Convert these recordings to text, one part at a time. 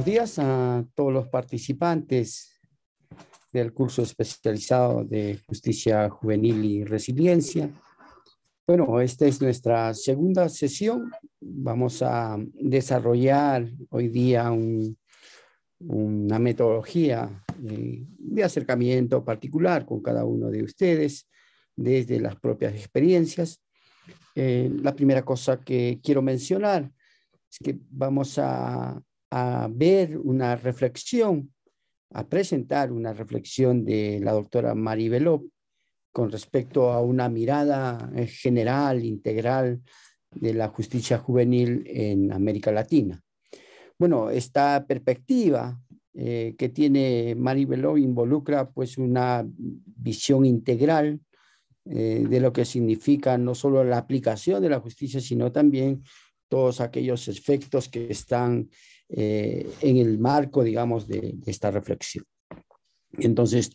Buenos días a todos los participantes del curso especializado de Justicia Juvenil y Resiliencia. Bueno, esta es nuestra segunda sesión. Vamos a desarrollar hoy día una metodología de acercamiento particular con cada uno de ustedes desde las propias experiencias. La primera cosa que quiero mencionar es que vamos a ver una reflexión, a presentar una reflexión de la doctora Mari Belop con respecto a una mirada general, integral de la justicia juvenil en América Latina. Bueno, esta perspectiva que tiene Mari Belop involucra pues una visión integral de lo que significa no solo la aplicación de la justicia, sino también todos aquellos efectos que están en el marco, digamos, de esta reflexión. Entonces,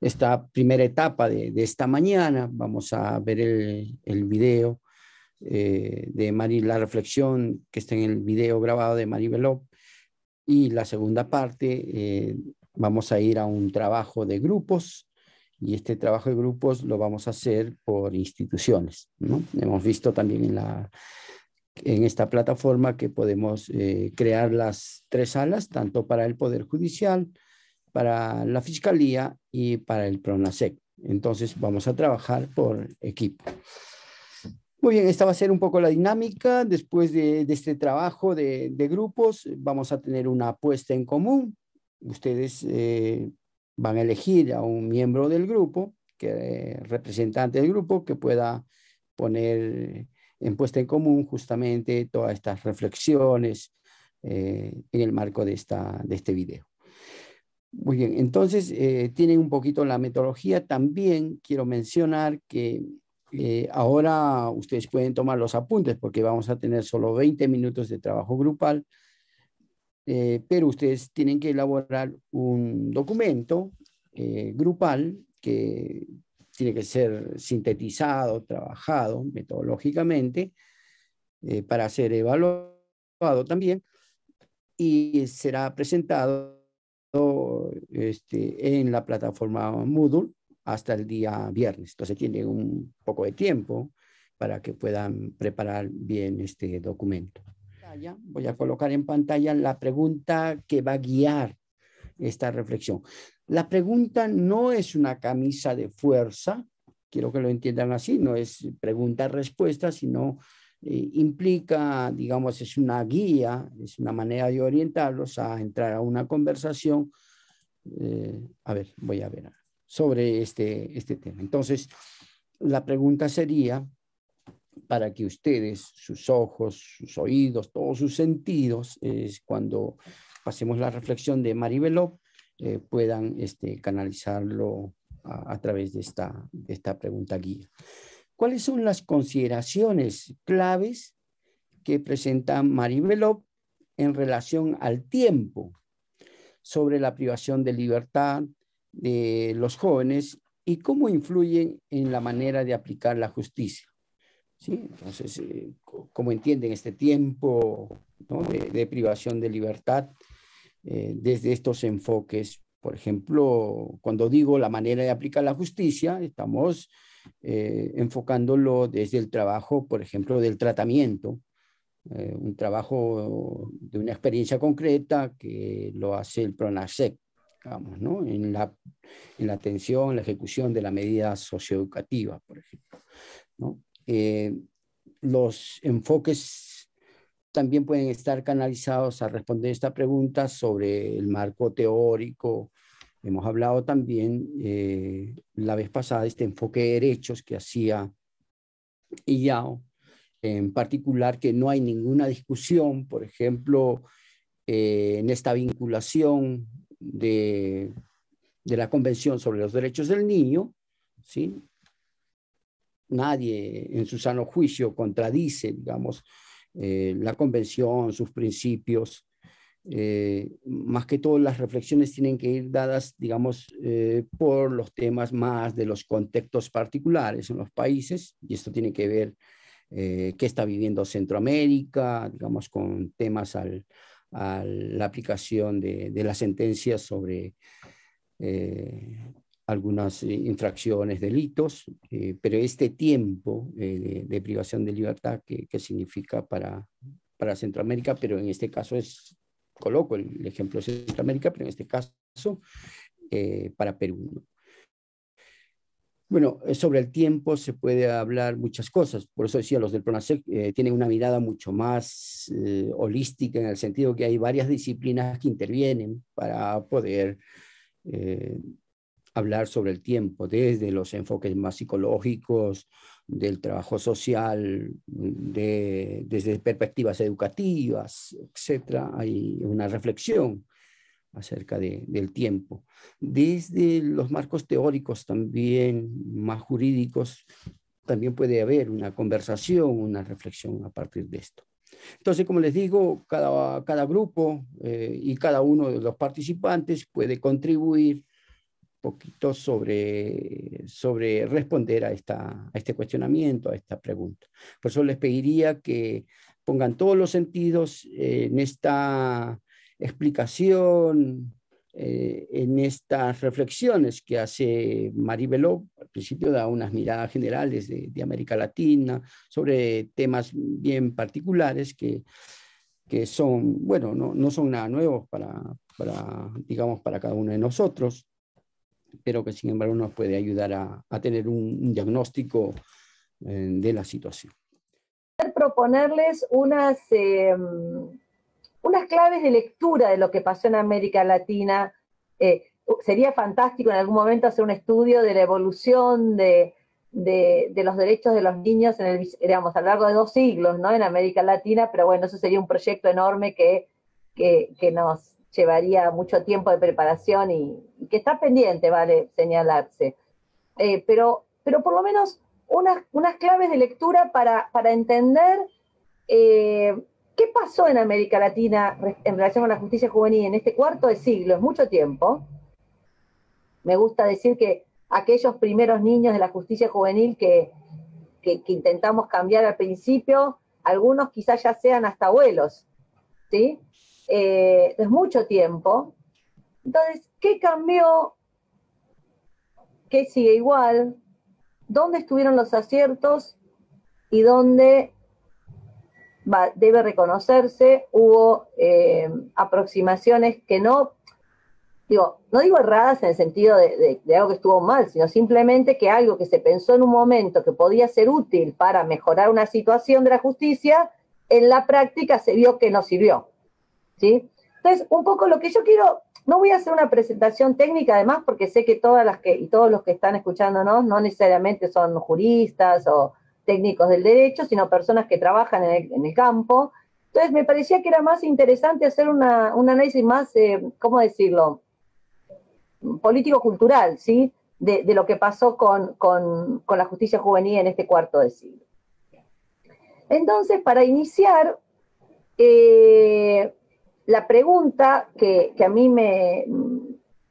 esta primera etapa de esta mañana, vamos a ver el video de la reflexión que está en el video grabado de Mari Belop, y la segunda parte vamos a ir a un trabajo de grupos, y este trabajo de grupos lo vamos a hacer por instituciones, ¿no? Hemos visto también en esta plataforma que podemos crear las 3 salas, tanto para el Poder Judicial, para la Fiscalía y para el PRONASEC. Entonces vamos a trabajar por equipo. Muy bien, esta va a ser un poco la dinámica. Después de este trabajo de grupos, vamos a tener una puesta en común. Ustedes van a elegir a un miembro del grupo, representante del grupo, que pueda poner en puesta en común justamente todas estas reflexiones en el marco de este video. Muy bien, entonces tienen un poquito la metodología. También quiero mencionar que ahora ustedes pueden tomar los apuntes porque vamos a tener solo 20 minutos de trabajo grupal, pero ustedes tienen que elaborar un documento grupal que tiene que ser sintetizado, trabajado metodológicamente para ser evaluado también, y será presentado en la plataforma Moodle hasta el día viernes. Entonces tienen un poco de tiempo para que puedan preparar bien este documento. Voy a colocar en pantalla la pregunta que va a guiar esta reflexión. La pregunta no es una camisa de fuerza, quiero que lo entiendan así, no es pregunta-respuesta, sino implica, digamos, es una guía, es una manera de orientarlos a entrar a una conversación. A ver, voy a ver sobre este tema. Entonces, la pregunta sería para que ustedes, sus ojos, sus oídos, todos sus sentidos, cuando pasemos la reflexión de Mari Belop, puedan canalizarlo a través de esta pregunta guía. ¿Cuáles son las consideraciones claves que presenta Mari Belop en relación al tiempo sobre la privación de libertad de los jóvenes y cómo influyen en la manera de aplicar la justicia? ¿Sí? Entonces, ¿cómo entienden este tiempo, ¿no? de privación de libertad desde estos enfoques? Por ejemplo, cuando digo la manera de aplicar la justicia, estamos enfocándolo desde el trabajo, por ejemplo, del tratamiento, un trabajo de una experiencia concreta que lo hace el PRONASEC, digamos, ¿no? en la atención, la ejecución de la medida socioeducativa, por ejemplo, ¿no? Los enfoques también pueden estar canalizados a responder esta pregunta sobre el marco teórico. Hemos hablado también la vez pasada de este enfoque de derechos que hacía Illao, en particular que no hay ninguna discusión, por ejemplo, en esta vinculación de la Convención sobre los Derechos del Niño, ¿sí? Nadie en su sano juicio contradice, digamos, la Convención, sus principios. Más que todo, las reflexiones tienen que ir dadas, digamos, por los temas más de los contextos particulares en los países, y esto tiene que ver qué está viviendo Centroamérica, digamos, con temas a la aplicación de las sentencias sobre algunas infracciones, delitos, pero este tiempo de privación de libertad que significa para Centroamérica, pero en este caso coloco el ejemplo de Centroamérica, pero en este caso para Perú, ¿no? Bueno, sobre el tiempo se puede hablar muchas cosas, por eso decía, los del PRONASEC tienen una mirada mucho más holística, en el sentido que hay varias disciplinas que intervienen para poder hablar sobre el tiempo, desde los enfoques más psicológicos, del trabajo social, desde perspectivas educativas, etcétera. Hay una reflexión acerca del tiempo. Desde los marcos teóricos también, más jurídicos, también puede haber una conversación, una reflexión a partir de esto. Entonces, como les digo, cada grupo y cada uno de los participantes puede contribuir un poquito sobre responder a este cuestionamiento, a esta pregunta. Por eso les pediría que pongan todos los sentidos en esta explicación, en estas reflexiones que hace Maribeló. Al principio da unas miradas generales de América Latina sobre temas bien particulares que son, bueno, no son nada nuevos digamos, para cada uno de nosotros, pero que sin embargo nos puede ayudar a tener un diagnóstico de la situación. Proponerles unas claves de lectura de lo que pasó en América Latina. Sería fantástico en algún momento hacer un estudio de la evolución de los derechos de los niños digamos, a lo largo de 2 siglos, ¿no? En América Latina, pero bueno, eso sería un proyecto enorme que nos llevaría mucho tiempo de preparación y que está pendiente, vale señalarse. Pero por lo menos unas claves de lectura para entender qué pasó en América Latina en relación con la justicia juvenil en este cuarto de siglo. Es mucho tiempo. Me gusta decir que aquellos primeros niños de la justicia juvenil que intentamos cambiar al principio, algunos quizás ya sean hasta abuelos, ¿sí? Es mucho tiempo. Entonces, ¿qué cambió? ¿Qué sigue igual? ¿Dónde estuvieron los aciertos? ¿Y dónde debe reconocerse? Hubo aproximaciones que no digo erradas en el sentido de algo que estuvo mal, sino simplemente que algo que se pensó en un momento que podía ser útil para mejorar una situación de la justicia, en la práctica se vio que no sirvió, ¿sí? Entonces, un poco lo que yo quiero, no voy a hacer una presentación técnica además, porque sé que todos los que están escuchándonos no necesariamente son juristas o técnicos del derecho, sino personas que trabajan en el campo. Entonces, me parecía que era más interesante hacer un análisis más, ¿cómo decirlo?, político-cultural, ¿sí? De lo que pasó con la justicia juvenil en este cuarto de siglo. Entonces, para iniciar, la pregunta que a mí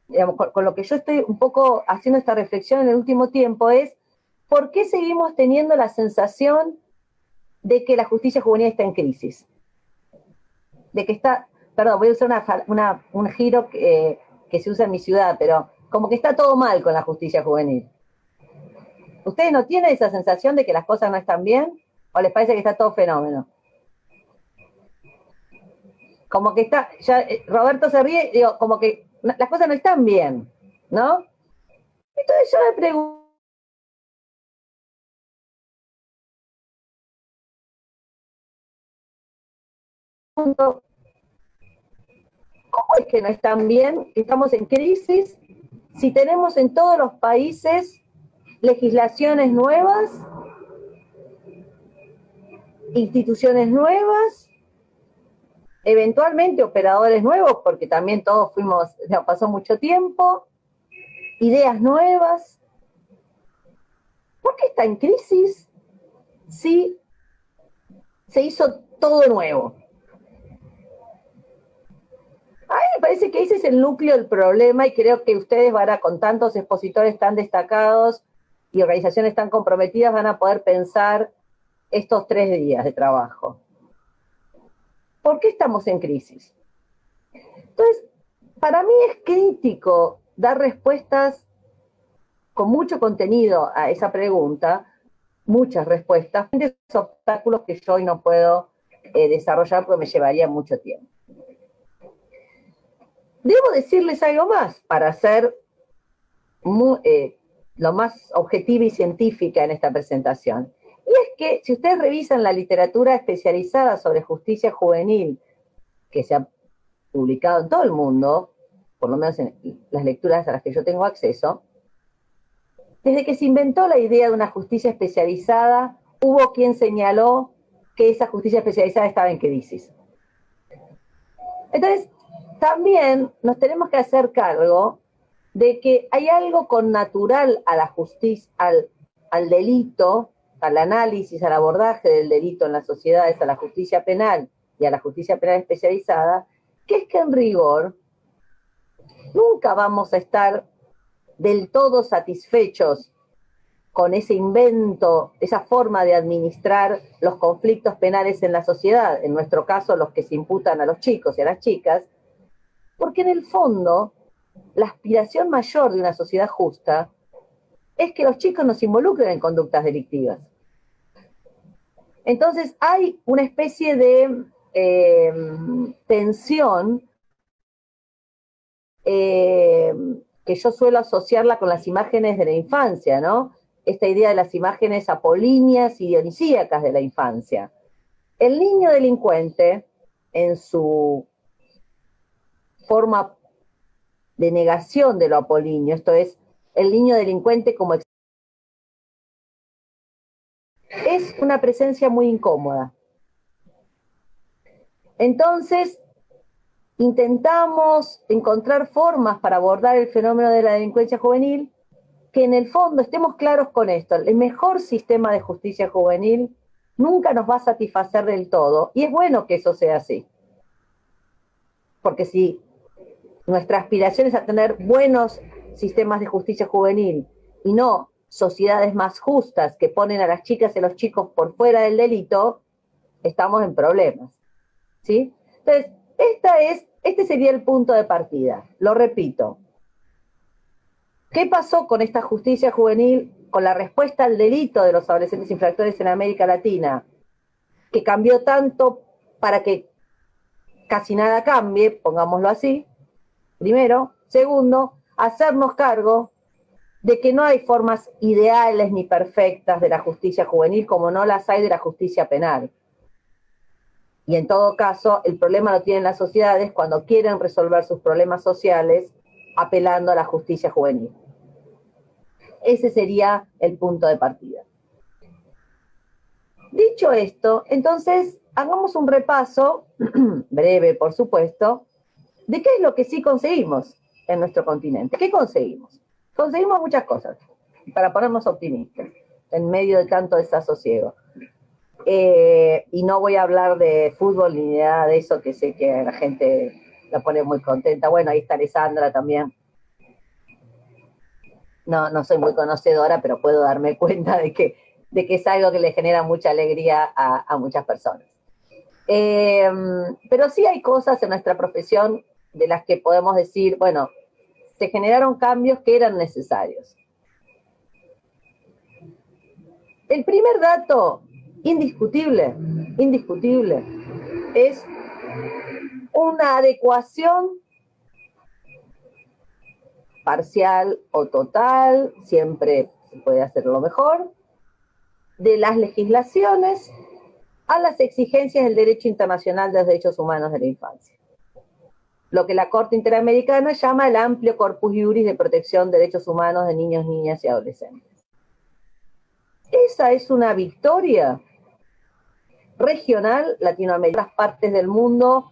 digamos, con lo que yo estoy un poco haciendo esta reflexión en el último tiempo es, ¿por qué seguimos teniendo la sensación de que la justicia juvenil está en crisis? De que está, perdón, voy a usar un giro que se usa en mi ciudad, pero como que está todo mal con la justicia juvenil. ¿Ustedes no tienen esa sensación de que las cosas no están bien? ¿O les parece que está todo fenómeno? Como que está, ya Roberto se ríe, digo, como que las cosas no están bien, ¿no? Entonces yo me pregunto, ¿cómo es que no están bien? Estamos en crisis si tenemos en todos los países legislaciones nuevas, instituciones nuevas, eventualmente operadores nuevos, porque también todos pasó mucho tiempo, ideas nuevas. ¿Por qué está en crisis si se hizo todo nuevo? A mí me parece que ese es el núcleo del problema y creo que ustedes con tantos expositores tan destacados y organizaciones tan comprometidas, van a poder pensar estos 3 días de trabajo. ¿Por qué estamos en crisis? Entonces, para mí es crítico dar respuestas con mucho contenido a esa pregunta, muchas respuestas, de esos obstáculos que yo hoy no puedo desarrollar porque me llevaría mucho tiempo. Debo decirles algo más para ser lo más objetiva y científica en esta presentación. Y es que si ustedes revisan la literatura especializada sobre justicia juvenil que se ha publicado en todo el mundo, por lo menos en las lecturas a las que yo tengo acceso, desde que se inventó la idea de una justicia especializada, hubo quien señaló que esa justicia especializada estaba en crisis. Entonces, también nos tenemos que hacer cargo de que hay algo connatural a la justicia, al delito, al análisis, al abordaje del delito en las sociedades, a la justicia penal y a la justicia penal especializada, que es que en rigor nunca vamos a estar del todo satisfechos con ese invento, esa forma de administrar los conflictos penales en la sociedad, en nuestro caso los que se imputan a los chicos y a las chicas, porque en el fondo la aspiración mayor de una sociedad justa es que los chicos no se involucren en conductas delictivas. Entonces hay una especie de tensión que yo suelo asociarla con las imágenes de la infancia, ¿no? Esta idea de las imágenes apolíneas y dionisíacas de la infancia. El niño delincuente, en su forma de negación de lo apolíneo, esto es, el niño delincuente como es una presencia muy incómoda. Entonces, intentamos encontrar formas para abordar el fenómeno de la delincuencia juvenil que en el fondo estemos claros con esto. El mejor sistema de justicia juvenil nunca nos va a satisfacer del todo, y es bueno que eso sea así. Porque si nuestra aspiración es a tener buenos sistemas de justicia juvenil y no sociedades más justas que ponen a las chicas y a los chicos por fuera del delito, estamos en problemas, ¿sí? Entonces, este sería el punto de partida. Lo repito. ¿Qué pasó con esta justicia juvenil, con la respuesta al delito de los adolescentes infractores en América Latina, que cambió tanto para que casi nada cambie, pongámoslo así? Primero. Segundo, hacernos cargo de que no hay formas ideales ni perfectas de la justicia juvenil como no las hay de la justicia penal. Y en todo caso, el problema lo tienen las sociedades cuando quieren resolver sus problemas sociales apelando a la justicia juvenil. Ese sería el punto de partida. Dicho esto, entonces hagamos un repaso, breve por supuesto, de qué es lo que sí conseguimos en nuestro continente. ¿Qué conseguimos? Conseguimos muchas cosas, para ponernos optimistas, en medio de tanto desasosiego. Y no voy a hablar de fútbol ni nada de eso, que sé que la gente la pone muy contenta. Bueno, ahí está Alessandra también. No soy muy conocedora, pero puedo darme cuenta de que es algo que le genera mucha alegría a muchas personas. Pero sí hay cosas en nuestra profesión de las que podemos decir, bueno, se generaron cambios que eran necesarios. El primer dato, indiscutible, es una adecuación parcial o total, siempre se puede hacerlo mejor, de las legislaciones a las exigencias del derecho internacional de los derechos humanos de la infancia. Lo que la Corte Interamericana llama el amplio corpus iuris de protección de derechos humanos de niños, niñas y adolescentes. Esa es una victoria regional latinoamericana, en otras partes del mundo,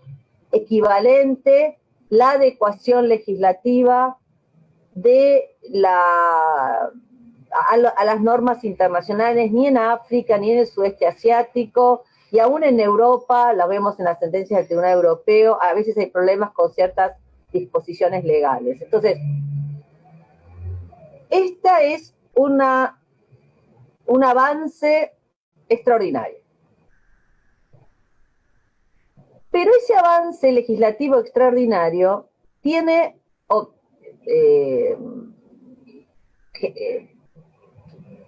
equivalente la adecuación legislativa de a las normas internacionales, ni en África, ni en el sudeste asiático, y aún en Europa, la vemos en las sentencias del Tribunal Europeo, a veces hay problemas con ciertas disposiciones legales. Entonces, esta es un avance extraordinario. Pero ese avance legislativo extraordinario tiene,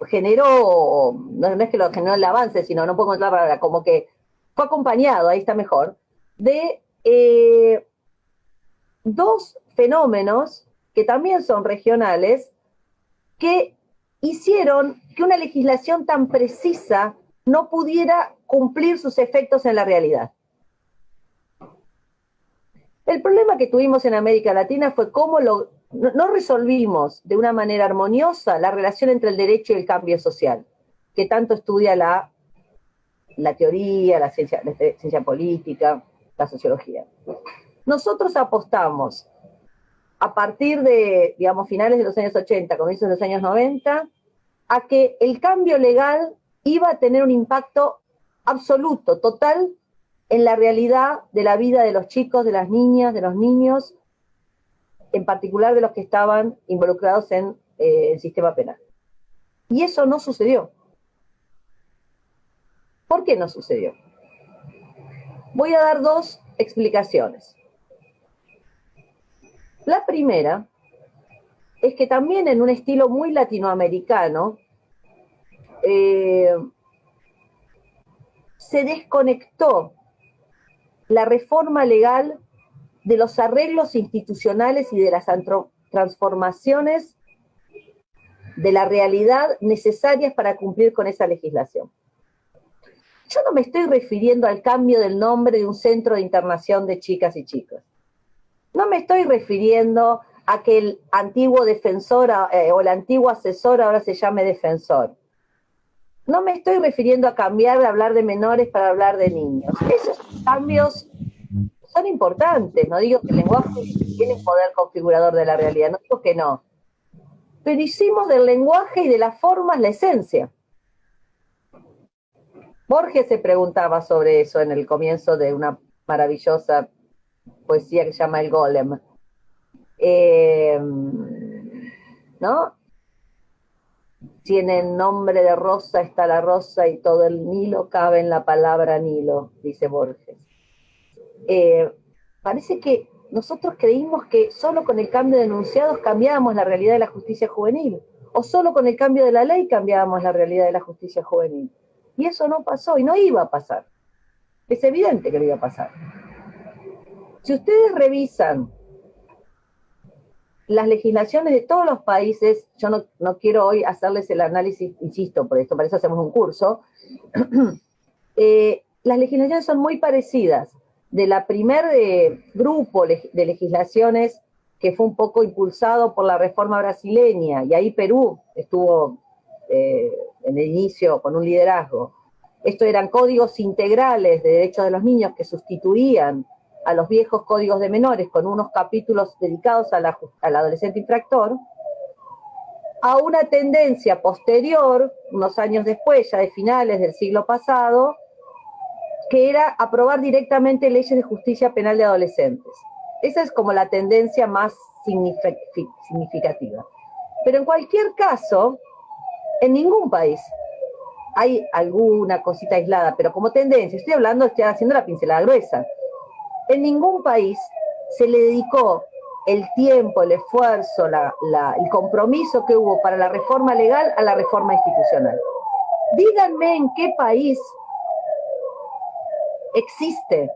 generó, no es que lo generó el avance, sino, no puedo encontrar la palabra, como que fue acompañado, ahí está mejor, de dos fenómenos que también son regionales, que hicieron que una legislación tan precisa no pudiera cumplir sus efectos en la realidad. El problema que tuvimos en América Latina fue cómo no resolvimos de una manera armoniosa la relación entre el derecho y el cambio social, que tanto estudia la teoría, la ciencia política, la sociología. Nosotros apostamos a partir de, digamos, finales de los años 80, comienzos de los años 90, a que el cambio legal iba a tener un impacto absoluto, total, en la realidad de la vida de los chicos, de las niñas, de los niños, en particular de los que estaban involucrados en el sistema penal. Y eso no sucedió. ¿Por qué no sucedió? Voy a dar dos explicaciones. La primera es que también en un estilo muy latinoamericano se desconectó la reforma legal de los arreglos institucionales y de las transformaciones de la realidad necesarias para cumplir con esa legislación. Yo no me estoy refiriendo al cambio del nombre de un centro de internación de chicas y chicos. No me estoy refiriendo a que el antiguo defensor o el antiguo asesor ahora se llame defensor. No me estoy refiriendo a cambiar de hablar de menores para hablar de niños. Esos cambios son importantes, no digo que el lenguaje tiene poder configurador de la realidad, no digo que no. Pero hicimos del lenguaje y de las formas la esencia. Borges se preguntaba sobre eso en el comienzo de una maravillosa poesía que se llama El Golem. ¿No? Si en el nombre de rosa está la rosa y todo el Nilo cabe en la palabra Nilo, dice Borges. Parece que nosotros creímos que solo con el cambio de enunciados cambiábamos la realidad de la justicia juvenil, o solo con el cambio de la ley cambiábamos la realidad de la justicia juvenil. Y eso no pasó, y no iba a pasar. Es evidente que no iba a pasar. Si ustedes revisan las legislaciones de todos los países, yo no quiero hoy hacerles el análisis, insisto, por esto, para eso hacemos un curso, las legislaciones son muy parecidas. De la primer grupo de legislaciones que fue un poco impulsado por la reforma brasileña, y ahí Perú estuvo en el inicio con un liderazgo. Estos eran códigos integrales de derechos de los niños que sustituían a los viejos códigos de menores con unos capítulos dedicados al adolescente infractor, a una tendencia posterior, unos años después, ya de finales del siglo pasado, que era aprobar directamente leyes de justicia penal de adolescentes. Esa es como la tendencia más significativa. Pero en cualquier caso, en ningún país hay alguna cosita aislada, pero como tendencia, estoy haciendo la pincelada gruesa. En ningún país se le dedicó el tiempo, el esfuerzo, el compromiso que hubo para la reforma legal a la reforma institucional. Díganme en qué país existe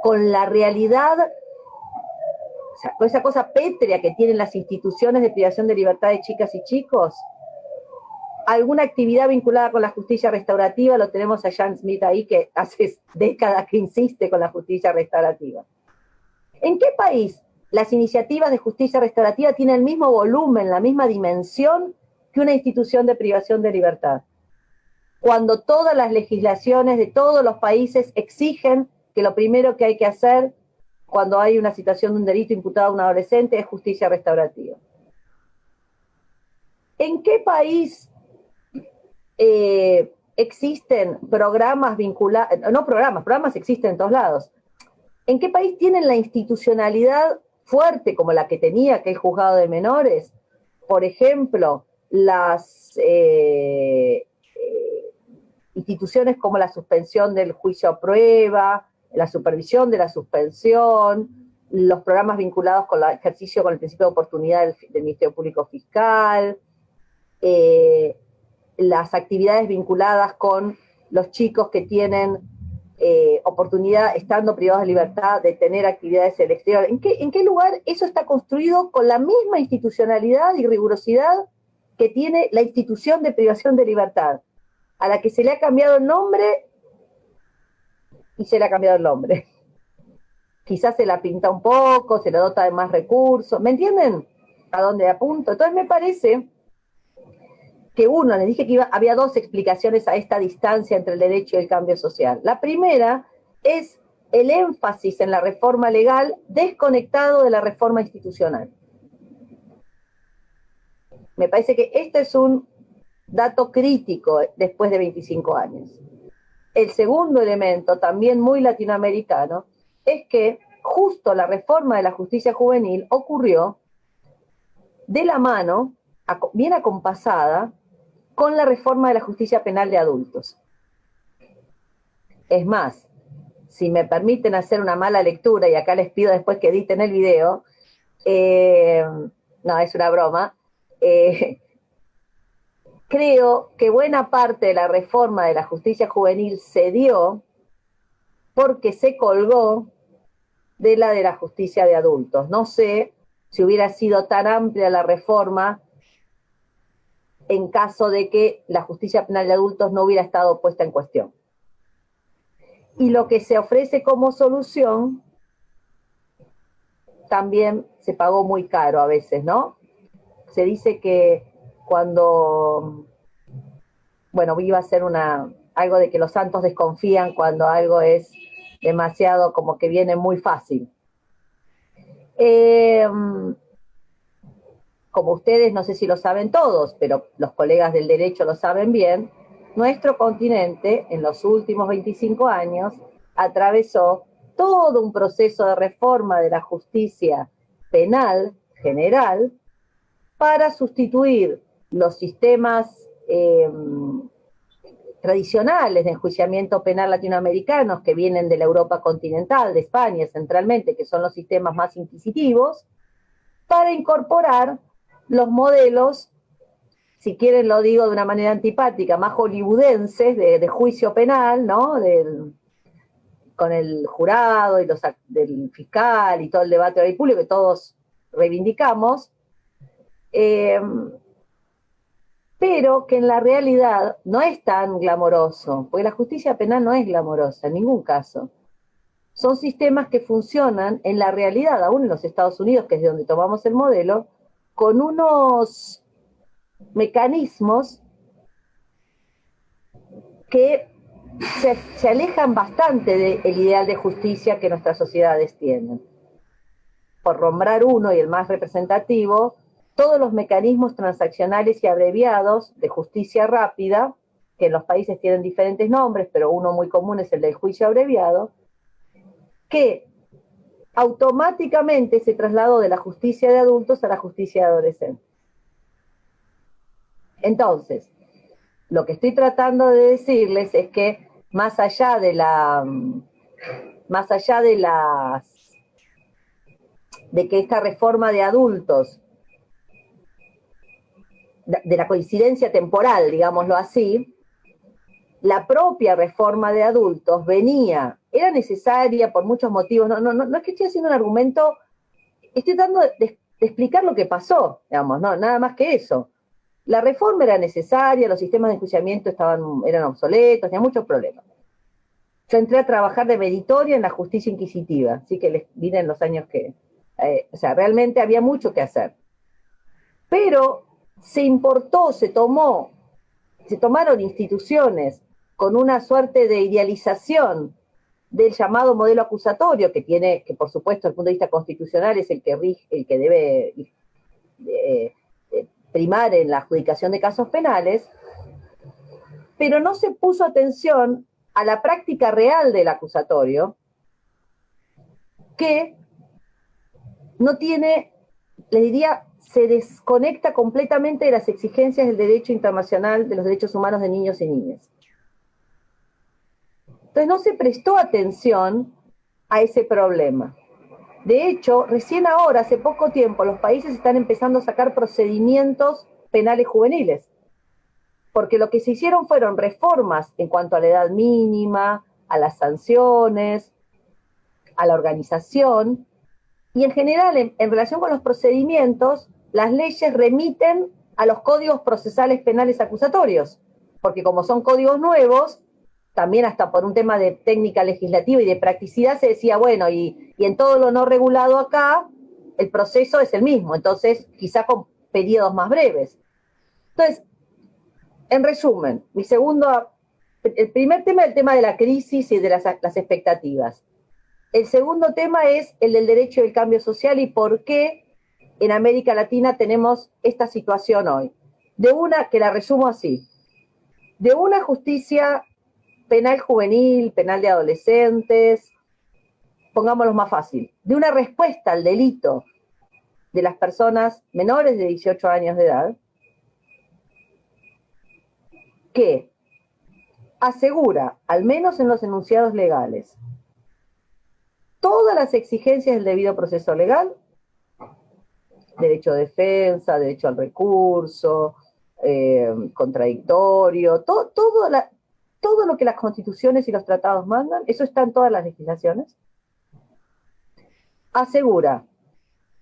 con la realidad, o sea, con esa cosa pétrea que tienen las instituciones de privación de libertad de chicas y chicos, alguna actividad vinculada con la justicia restaurativa. Lo tenemos a Jan Smith ahí, que hace décadas que insiste con la justicia restaurativa. ¿En qué país las iniciativas de justicia restaurativa tienen el mismo volumen, la misma dimensión que una institución de privación de libertad? Cuando todas las legislaciones de todos los países exigen que lo primero que hay que hacer cuando hay una situación de un delito imputado a un adolescente es justicia restaurativa. ¿En qué país existen programas vinculados, no programas existen en todos lados? ¿En qué país tienen la institucionalidad fuerte como la que tenía aquel juzgado de menores? Por ejemplo, las instituciones como la suspensión del juicio a prueba, la supervisión de la suspensión, los programas vinculados con el ejercicio con el principio de oportunidad del Ministerio Público Fiscal, las actividades vinculadas con los chicos que tienen oportunidad, estando privados de libertad, de tener actividades en el exterior. ¿En qué lugar eso está construido con la misma institucionalidad y rigurosidad que tiene la institución de privación de libertad, a la que se le ha cambiado el nombre y se le ha cambiado el nombre? Quizás se la pinta un poco, se le dota de más recursos, ¿me entienden a dónde apunto? Entonces me parece que les dije que había dos explicaciones a esta distancia entre el derecho y el cambio social. La primera es el énfasis en la reforma legal desconectado de la reforma institucional. Me parece que este es un dato crítico después de 25 años. El segundo elemento, también muy latinoamericano, es que justo la reforma de la justicia juvenil ocurrió de la mano, bien acompasada, con la reforma de la justicia penal de adultos. Es más, si me permiten hacer una mala lectura, y acá les pido después que editen el video, no, es una broma, creo que buena parte de la reforma de la justicia juvenil se dio porque se colgó de la justicia de adultos. No sé si hubiera sido tan amplia la reforma en caso de que la justicia penal de adultos no hubiera estado puesta en cuestión. Y lo que se ofrece como solución también se pagó muy caro a veces, ¿no? Se dice que cuando, bueno, iba a ser algo de que los santos desconfían cuando algo es demasiado, como que viene muy fácil. Como ustedes, no sé si lo saben todos, pero los colegas del derecho lo saben bien, nuestro continente en los últimos 25 años atravesó todo un proceso de reforma de la justicia penal general para sustituir los sistemas tradicionales de enjuiciamiento penal latinoamericanos que vienen de la Europa continental, de España centralmente, que son los sistemas más inquisitivos, para incorporar los modelos, si quieren lo digo de una manera antipática, más hollywoodenses de juicio penal, ¿no? Con el jurado y del fiscal y todo el debate oral y público que todos reivindicamos, pero que en la realidad no es tan glamoroso, porque la justicia penal no es glamorosa en ningún caso. Son sistemas que funcionan en la realidad, aún en los Estados Unidos, que es de donde tomamos el modelo, con unos mecanismos que se alejan bastante del ideal de justicia que nuestras sociedades tienen. Por nombrar uno y el más representativo, todos los mecanismos transaccionales y abreviados de justicia rápida, que en los países tienen diferentes nombres, pero uno muy común es el del juicio abreviado, que automáticamente se trasladó de la justicia de adultos a la justicia de adolescentes. Entonces, lo que estoy tratando de decirles es que más allá de que esta reforma de adultos, de la coincidencia temporal, digámoslo así, la propia reforma de adultos era necesaria por muchos motivos. No es que estoy haciendo un argumento, estoy tratando de explicar lo que pasó, digamos, no, nada más que eso. La reforma era necesaria, los sistemas de enjuiciamiento eran obsoletos, tenía muchos problemas. Yo entré a trabajar de meritoria en la justicia inquisitiva, así que les miren los años que... realmente había mucho que hacer. Pero se tomaron instituciones con una suerte de idealización del llamado modelo acusatorio, que por supuesto, desde el punto de vista constitucional, es el que debe primar en la adjudicación de casos penales, pero no se puso atención a la práctica real del acusatorio, que no tiene, les diría, se desconecta completamente de las exigencias del derecho internacional de los derechos humanos de niños y niñas. Entonces no se prestó atención a ese problema. De hecho, recién ahora, hace poco tiempo, los países están empezando a sacar procedimientos penales juveniles, porque lo que se hicieron fueron reformas en cuanto a la edad mínima, a las sanciones, a la organización, y en general, en relación con los procedimientos, las leyes remiten a los códigos procesales penales acusatorios, porque como son códigos nuevos, también hasta por un tema de técnica legislativa y de practicidad se decía, bueno, y en todo lo no regulado acá, el proceso es el mismo, entonces quizá con periodos más breves. Entonces, en resumen, el primer tema es el tema de la crisis y de las expectativas. El segundo tema es el del derecho y el cambio social y por qué en América Latina tenemos esta situación hoy. Que la resumo así, de una justicia penal juvenil, penal de adolescentes, pongámoslo más fácil, de una respuesta al delito de las personas menores de 18 años de edad, que asegura, al menos en los enunciados legales, todas las exigencias del debido proceso legal, derecho de defensa, derecho al recurso, contradictorio, todo lo que las constituciones y los tratados mandan, eso está en todas las legislaciones. Asegura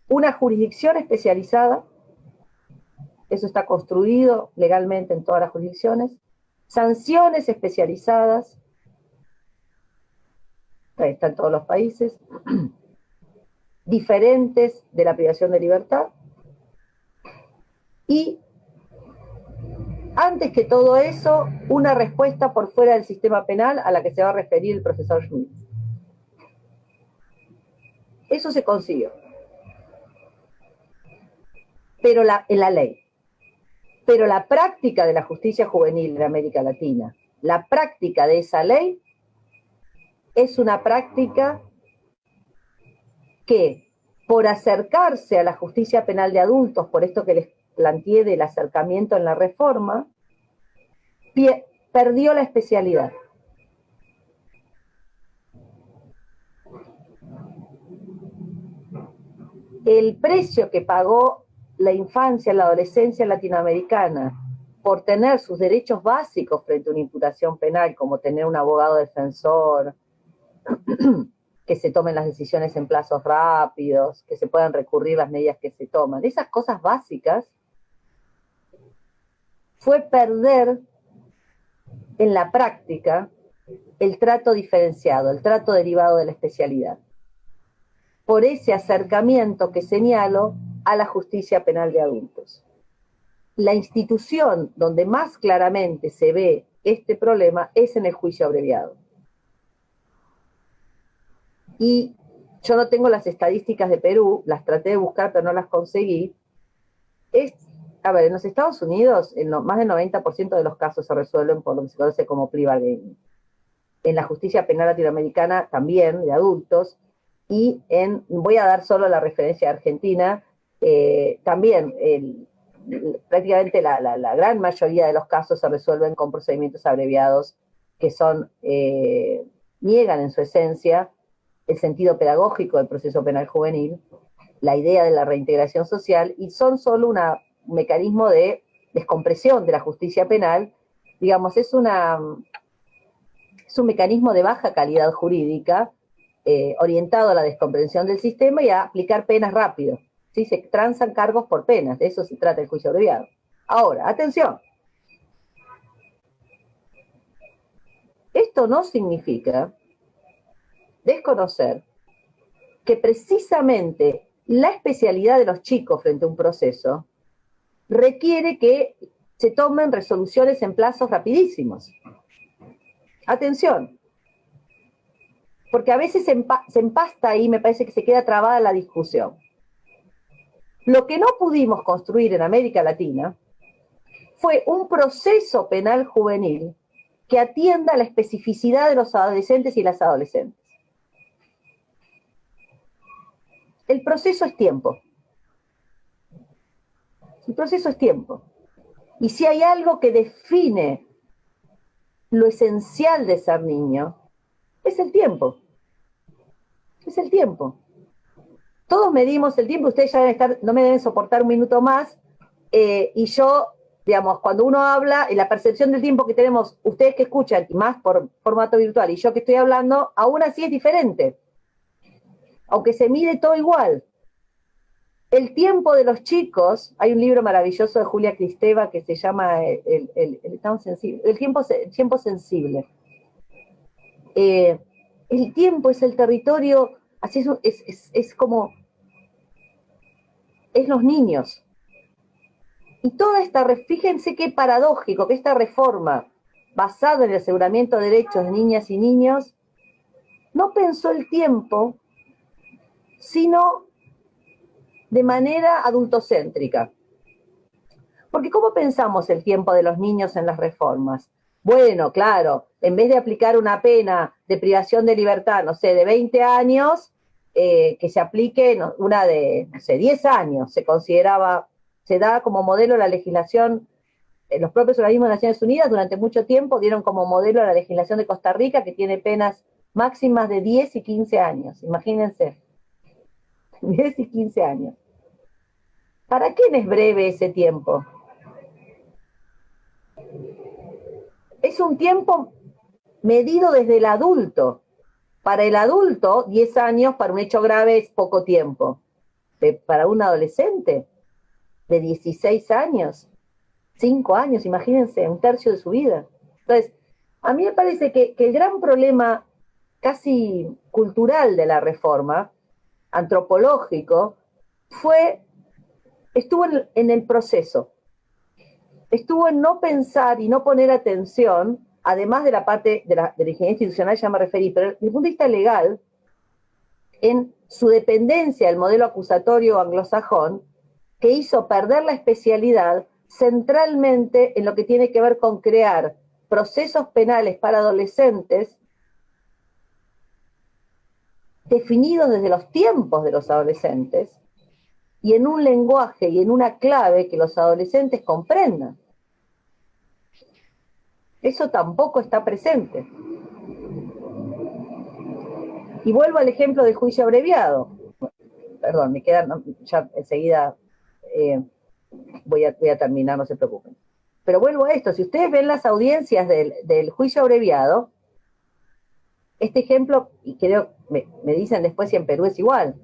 una jurisdicción especializada, eso está construido legalmente en todas las jurisdicciones, sanciones especializadas, está en todos los países, diferentes de la privación de libertad, y antes que todo eso, una respuesta por fuera del sistema penal a la que se va a referir el profesor Schmidt. Eso se consiguió. Pero en la ley. Pero la práctica de la justicia juvenil en América Latina, la práctica de esa ley, es una práctica que, por acercarse a la justicia penal de adultos, por esto que les planteé del acercamiento en la reforma, perdió la especialidad. El precio que pagó la infancia, la adolescencia latinoamericana por tener sus derechos básicos frente a una imputación penal, como tener un abogado defensor, que se tomen las decisiones en plazos rápidos, que se puedan recurrir las medidas que se toman. Esas cosas básicas fue perder en la práctica el trato diferenciado, el trato derivado de la especialidad, por ese acercamiento que señalo a la justicia penal de adultos. La institución donde más claramente se ve este problema es en el juicio abreviado. Y yo no tengo las estadísticas de Perú, las traté de buscar pero no las conseguí. En los Estados Unidos más del 90% de los casos se resuelven por lo que se conoce como plea bargaining. En la justicia penal latinoamericana también, de adultos, y voy a dar solo la referencia de Argentina, también prácticamente la gran mayoría de los casos se resuelven con procedimientos abreviados que niegan en su esencia el sentido pedagógico del proceso penal juvenil, la idea de la reintegración social, y son solo un mecanismo de descompresión de la justicia penal. Digamos, es un mecanismo de baja calidad jurídica, orientado a la descomprensión del sistema y a aplicar penas rápido. ¿Sí? Se transan cargos por penas, de eso se trata el juicio abreviado. Ahora, atención. Esto no significa desconocer que precisamente la especialidad de los chicos frente a un proceso requiere que se tomen resoluciones en plazos rapidísimos. Atención, porque a veces se empasta ahí, me parece que se queda trabada la discusión. Lo que no pudimos construir en América Latina fue un proceso penal juvenil que atienda a la especificidad de los adolescentes y las adolescentes. El proceso es tiempo. El proceso es tiempo. Y si hay algo que define lo esencial de ser niño, es el tiempo. es el tiempo. Todos medimos el tiempo, ustedes ya deben estar, no me deben soportar un minuto más, y yo, digamos, cuando uno habla, y la percepción del tiempo que tenemos, ustedes que escuchan, y más por formato virtual, y yo que estoy hablando, aún así es diferente. Aunque se mide todo igual. El tiempo de los chicos, hay un libro maravilloso de Julia Kristeva que se llama el tiempo sensible. El tiempo es el territorio, así es como, es los niños. Y toda fíjense qué paradójico, que esta reforma basada en el aseguramiento de derechos de niñas y niños, no pensó el tiempo, sino de manera adultocéntrica. Porque ¿cómo pensamos el tiempo de los niños en las reformas? Bueno, claro, en vez de aplicar una pena de privación de libertad, no sé, de 20 años, que se aplique una de, no sé, 10 años, se da como modelo la legislación, los propios organismos de Naciones Unidas durante mucho tiempo dieron como modelo la legislación de Costa Rica, que tiene penas máximas de 10 y 15 años, imagínense, 10 y 15 años. ¿Para quién es breve ese tiempo? Es un tiempo medido desde el adulto. Para el adulto, 10 años para un hecho grave es poco tiempo. Para un adolescente de 16 años, 5 años, imagínense, un tercio de su vida. Entonces, a mí me parece que el gran problema casi cultural de la reforma, antropológico, estuvo en el proceso. Estuvo en no pensar y no poner atención, además de la parte de la ingeniería institucional, ya me referí, pero desde el punto de vista legal, en su dependencia del modelo acusatorio anglosajón, que hizo perder la especialidad centralmente en lo que tiene que ver con crear procesos penales para adolescentes definidos desde los tiempos de los adolescentes y en un lenguaje y en una clave que los adolescentes comprendan. Eso tampoco está presente. Y vuelvo al ejemplo del juicio abreviado. Perdón, me queda, ya enseguida voy a terminar, no se preocupen. Pero vuelvo a esto, si ustedes ven las audiencias del juicio abreviado, este ejemplo, y creo, me dicen después si en Perú es igual,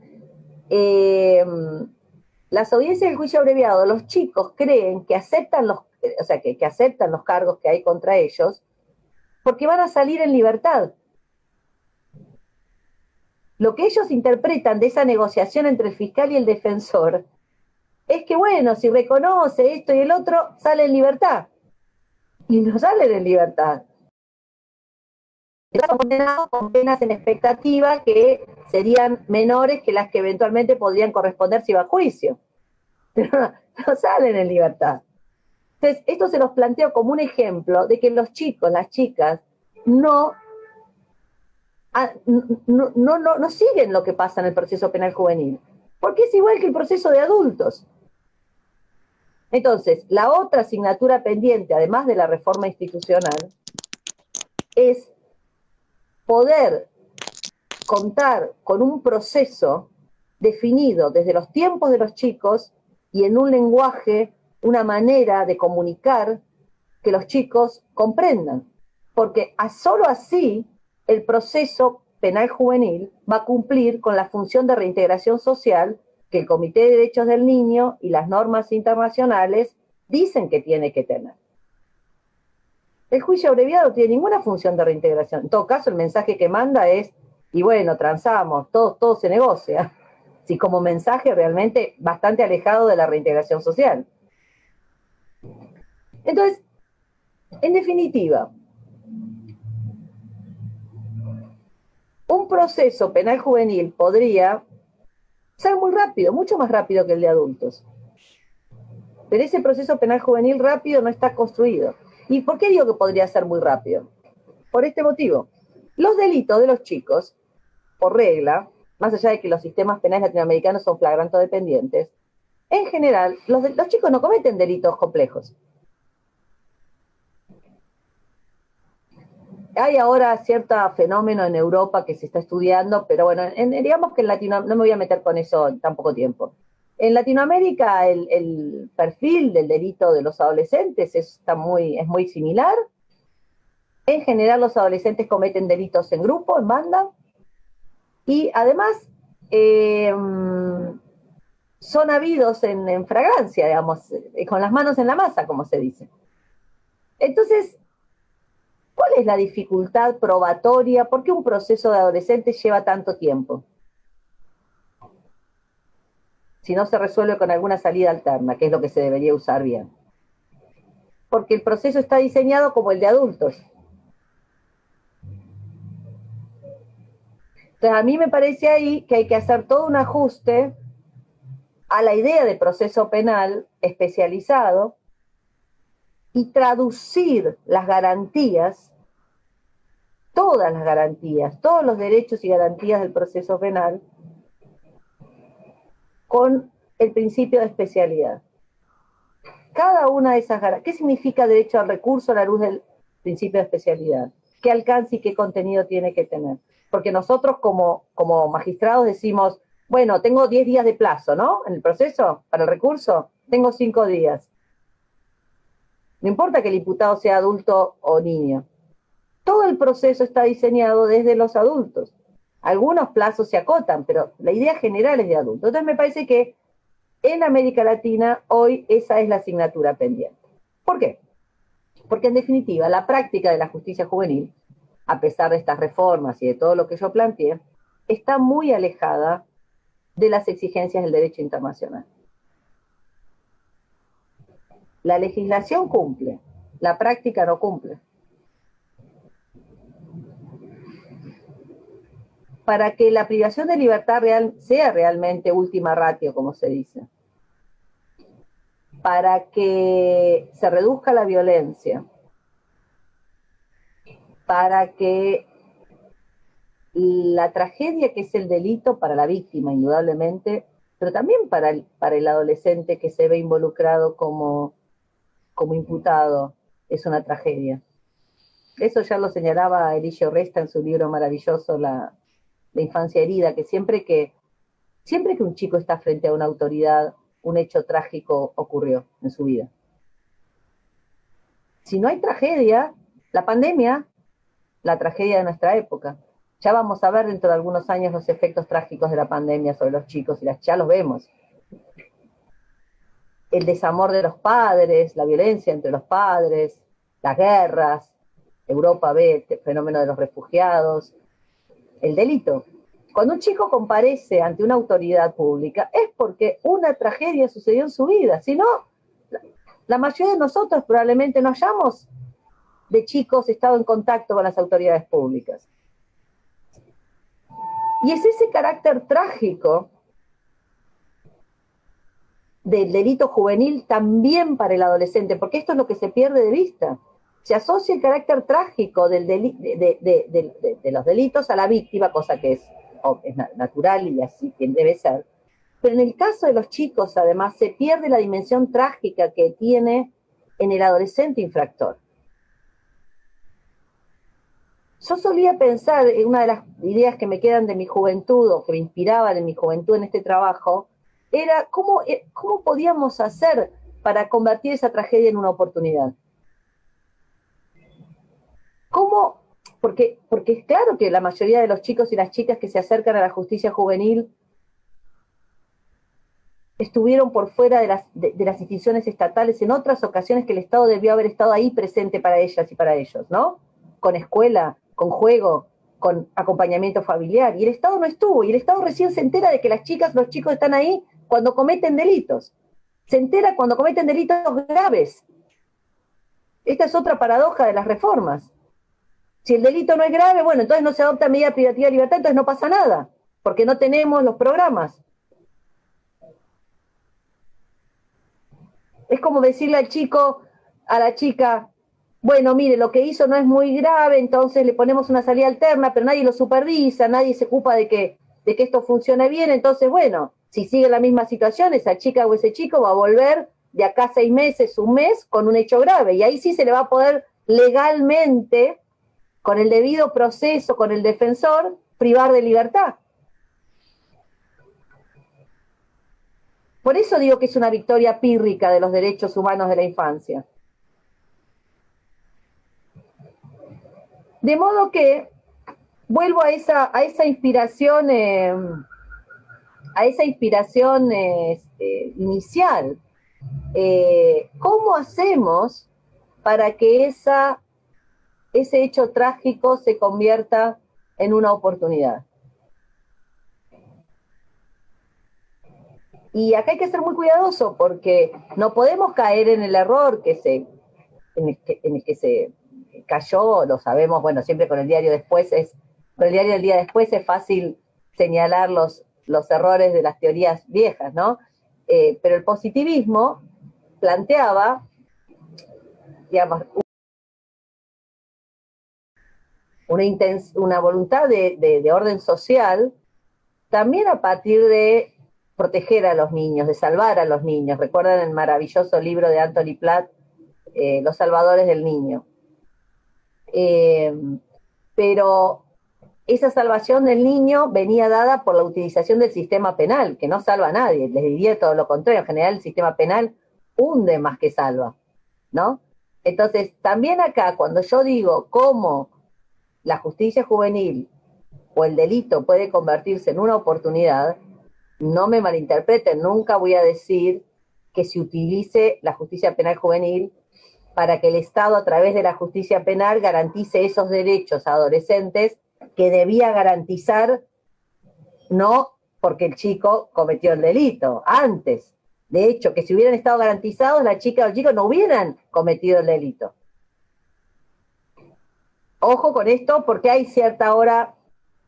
las audiencias del juicio abreviado, los chicos creen que aceptan que aceptan los cargos que hay contra ellos, porque van a salir en libertad. Lo que ellos interpretan de esa negociación entre el fiscal y el defensor es que, bueno, si reconoce esto y el otro, sale en libertad. Y no salen en libertad. Están condenados con penas en expectativa que serían menores que las que eventualmente podrían corresponder si va a juicio. Pero no salen en libertad. Entonces, esto se los planteo como un ejemplo de que los chicos, las chicas, no siguen lo que pasa en el proceso penal juvenil, porque es igual que el proceso de adultos. Entonces, la otra asignatura pendiente, además de la reforma institucional, es poder contar con un proceso definido desde los tiempos de los chicos y en un lenguaje, una manera de comunicar que los chicos comprendan. Porque solo así el proceso penal juvenil va a cumplir con la función de reintegración social que el Comité de Derechos del Niño y las normas internacionales dicen que tiene que tener. El juicio abreviado no tiene ninguna función de reintegración. En todo caso, el mensaje que manda es, y bueno, transamos, todo se negocia. Sí, como mensaje realmente bastante alejado de la reintegración social. Entonces, en definitiva, un proceso penal juvenil podría ser muy rápido, mucho más rápido que el de adultos. Pero ese proceso penal juvenil rápido no está construido. ¿Y por qué digo que podría ser muy rápido? Por este motivo. Los delitos de los chicos, por regla, más allá de que los sistemas penales latinoamericanos son flagrantodependientes, en general, los chicos no cometen delitos complejos. hay ahora cierto fenómeno en Europa que se está estudiando, pero bueno, digamos que en Latinoamérica, no me voy a meter con eso en tan poco tiempo. En Latinoamérica el perfil del delito de los adolescentes es muy similar. En general los adolescentes cometen delitos en grupo, en banda, y además son habidos en fragancia, digamos, con las manos en la masa, como se dice. Entonces, ¿cuál es la dificultad probatoria? ¿Por qué un proceso de adolescentes lleva tanto tiempo? Si no se resuelve con alguna salida alterna, que es lo que se debería usar bien. Porque el proceso está diseñado como el de adultos. Entonces, a mí me parece ahí que hay que hacer todo un ajuste a la idea de proceso penal especializado y traducir las garantías, todas las garantías, todos los derechos y garantías del proceso penal con el principio de especialidad. Cada una de esas garantías, ¿qué significa derecho al recurso a la luz del principio de especialidad? ¿Qué alcance y qué contenido tiene que tener? Porque nosotros como magistrados decimos, bueno, tengo 10 días de plazo, ¿no? En el proceso, para el recurso, tengo 5 días. No importa que el imputado sea adulto o niño. Todo el proceso está diseñado desde los adultos. Algunos plazos se acotan, pero la idea general es de adultos. Entonces me parece que en América Latina hoy esa es la asignatura pendiente. ¿Por qué? Porque en definitiva la práctica de la justicia juvenil, a pesar de estas reformas y de todo lo que yo planteé, está muy alejada de las exigencias del derecho internacional. La legislación cumple, la práctica no cumple. Para que la privación de libertad sea realmente última ratio, como se dice, para que se reduzca la violencia, para que la tragedia que es el delito para la víctima, indudablemente, pero también para el adolescente que se ve involucrado como imputado, es una tragedia. Eso ya lo señalaba Eligio Resta en su libro maravilloso, La infancia herida, que siempre que un chico está frente a una autoridad, un hecho trágico ocurrió en su vida. Si no hay tragedia, la pandemia, la tragedia de nuestra época. Ya vamos a ver dentro de algunos años los efectos trágicos de la pandemia sobre los chicos, y ya los vemos. El desamor de los padres, la violencia entre los padres, las guerras, Europa ve el fenómeno de los refugiados, el delito. Cuando un chico comparece ante una autoridad pública es porque una tragedia sucedió en su vida. Si no, la mayoría de nosotros probablemente no hayamos de chicos estado en contacto con las autoridades públicas. Y es ese carácter trágico del delito juvenil también para el adolescente, porque esto es lo que se pierde de vista. Se asocia el carácter trágico de los delitos a la víctima, cosa que es natural y así quien debe ser. Pero en el caso de los chicos, además, se pierde la dimensión trágica que tiene en el adolescente infractor. Yo solía pensar, una de las ideas que me quedan de mi juventud, o que me inspiraban en mi juventud en este trabajo, era cómo podíamos hacer para convertir esa tragedia en una oportunidad. ¿Cómo? Porque es claro que la mayoría de los chicos y las chicas que se acercan a la justicia juvenil estuvieron por fuera de las instituciones estatales en otras ocasiones que el Estado debió haber estado ahí presente para ellas y para ellos, ¿no? Con escuela, con juego, con acompañamiento familiar. Y el Estado no estuvo, y el Estado recién se entera de que las chicas, los chicos están ahí cuando cometen delitos. Se entera cuando cometen delitos graves. Esta es otra paradoja de las reformas. Si el delito no es grave, bueno, entonces no se adopta medida privativa de libertad, entonces no pasa nada, porque no tenemos los programas. Es como decirle al chico, a la chica, bueno, mire, lo que hizo no es muy grave, entonces le ponemos una salida alterna, pero nadie lo supervisa, nadie se ocupa de que esto funcione bien, entonces, bueno, si sigue la misma situación, esa chica o ese chico va a volver de acá 6 meses, un mes, con un hecho grave, y ahí sí se le va a poder legalmente con el debido proceso, con el defensor, privar de libertad. Por eso digo que es una victoria pírrica de los derechos humanos de la infancia. De modo que vuelvo a esa inspiración, inicial. ¿Cómo hacemos para que ese hecho trágico se convierta en una oportunidad? Y acá hay que ser muy cuidadoso porque no podemos caer en el error en el que se cayó, lo sabemos, bueno, siempre con el diario con el diario del día después es fácil señalar los errores de las teorías viejas, ¿no? Pero el positivismo planteaba, digamos, una voluntad de orden social, también a partir de proteger a los niños, de salvar a los niños. Recuerdan el maravilloso libro de Anthony Platt, Los Salvadores del Niño. Pero esa salvación del niño venía dada por la utilización del sistema penal, que no salva a nadie, les diría todo lo contrario, en general el sistema penal hunde más que salva, ¿no? Entonces, también acá, cuando yo digo cómo la justicia juvenil o el delito puede convertirse en una oportunidad, no me malinterpreten, nunca voy a decir que se utilice la justicia penal juvenil para que el Estado, a través de la justicia penal, garantice esos derechos a adolescentes que debía garantizar, no porque el chico cometió el delito, antes. De hecho, que si hubieran estado garantizados, la chica o el chico no hubieran cometido el delito. Ojo con esto, porque hay cierta ahora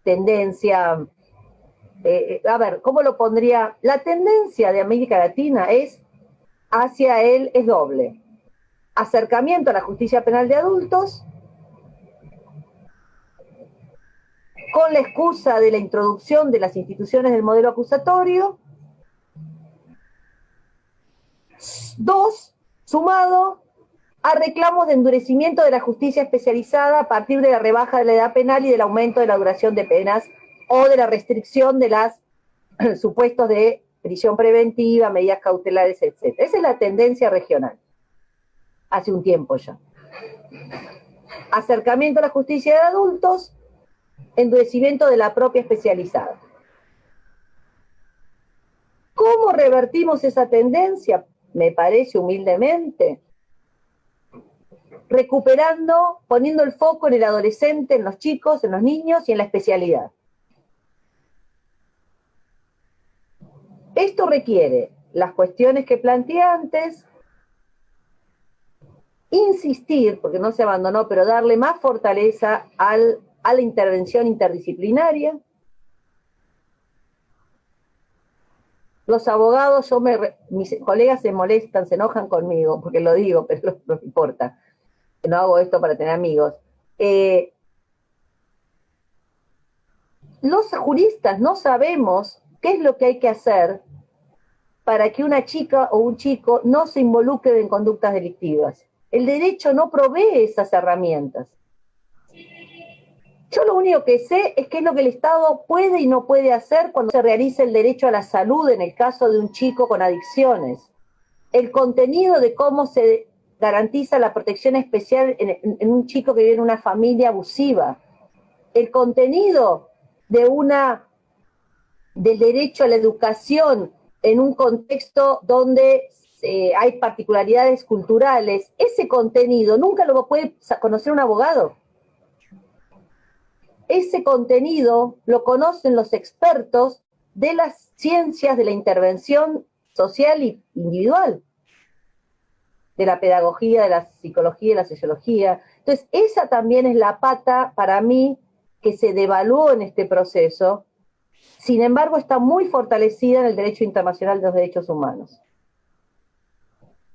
tendencia, a ver, ¿cómo lo pondría? La tendencia de América Latina es doble. Acercamiento a la justicia penal de adultos, con la excusa de la introducción de las instituciones del modelo acusatorio. 2, sumado a reclamos de endurecimiento de la justicia especializada a partir de la rebaja de la edad penal y del aumento de la duración de penas o de la restricción de los supuestos de prisión preventiva, medidas cautelares, etc. Esa es la tendencia regional, hace un tiempo ya. Acercamiento a la justicia de adultos, endurecimiento de la propia especializada. ¿Cómo revertimos esa tendencia? Me parece humildemente, recuperando, poniendo el foco en el adolescente, en los chicos, en los niños y en la especialidad. Esto requiere las cuestiones que planteé antes, insistir, porque no se abandonó, pero darle más fortaleza a la intervención interdisciplinaria. Los abogados, mis colegas se molestan, se enojan conmigo, porque lo digo, pero no importa. No hago esto para tener amigos. Los juristas no sabemos qué es lo que hay que hacer para que una chica o un chico no se involucre en conductas delictivas. El derecho no provee esas herramientas. Yo lo único que sé es qué es lo que el Estado puede y no puede hacer cuando se realiza el derecho a la salud en el caso de un chico con adicciones. El contenido de cómo se garantiza la protección especial en un chico que vive en una familia abusiva. El contenido del derecho a la educación en un contexto donde hay particularidades culturales. Ese contenido nunca lo puede conocer un abogado. Ese contenido lo conocen los expertos de las ciencias de la intervención social e individual, de la pedagogía, de la psicología, de la sociología. Entonces, esa también es la pata, para mí, que se devaluó en este proceso. Sin embargo, está muy fortalecida en el derecho internacional de los derechos humanos.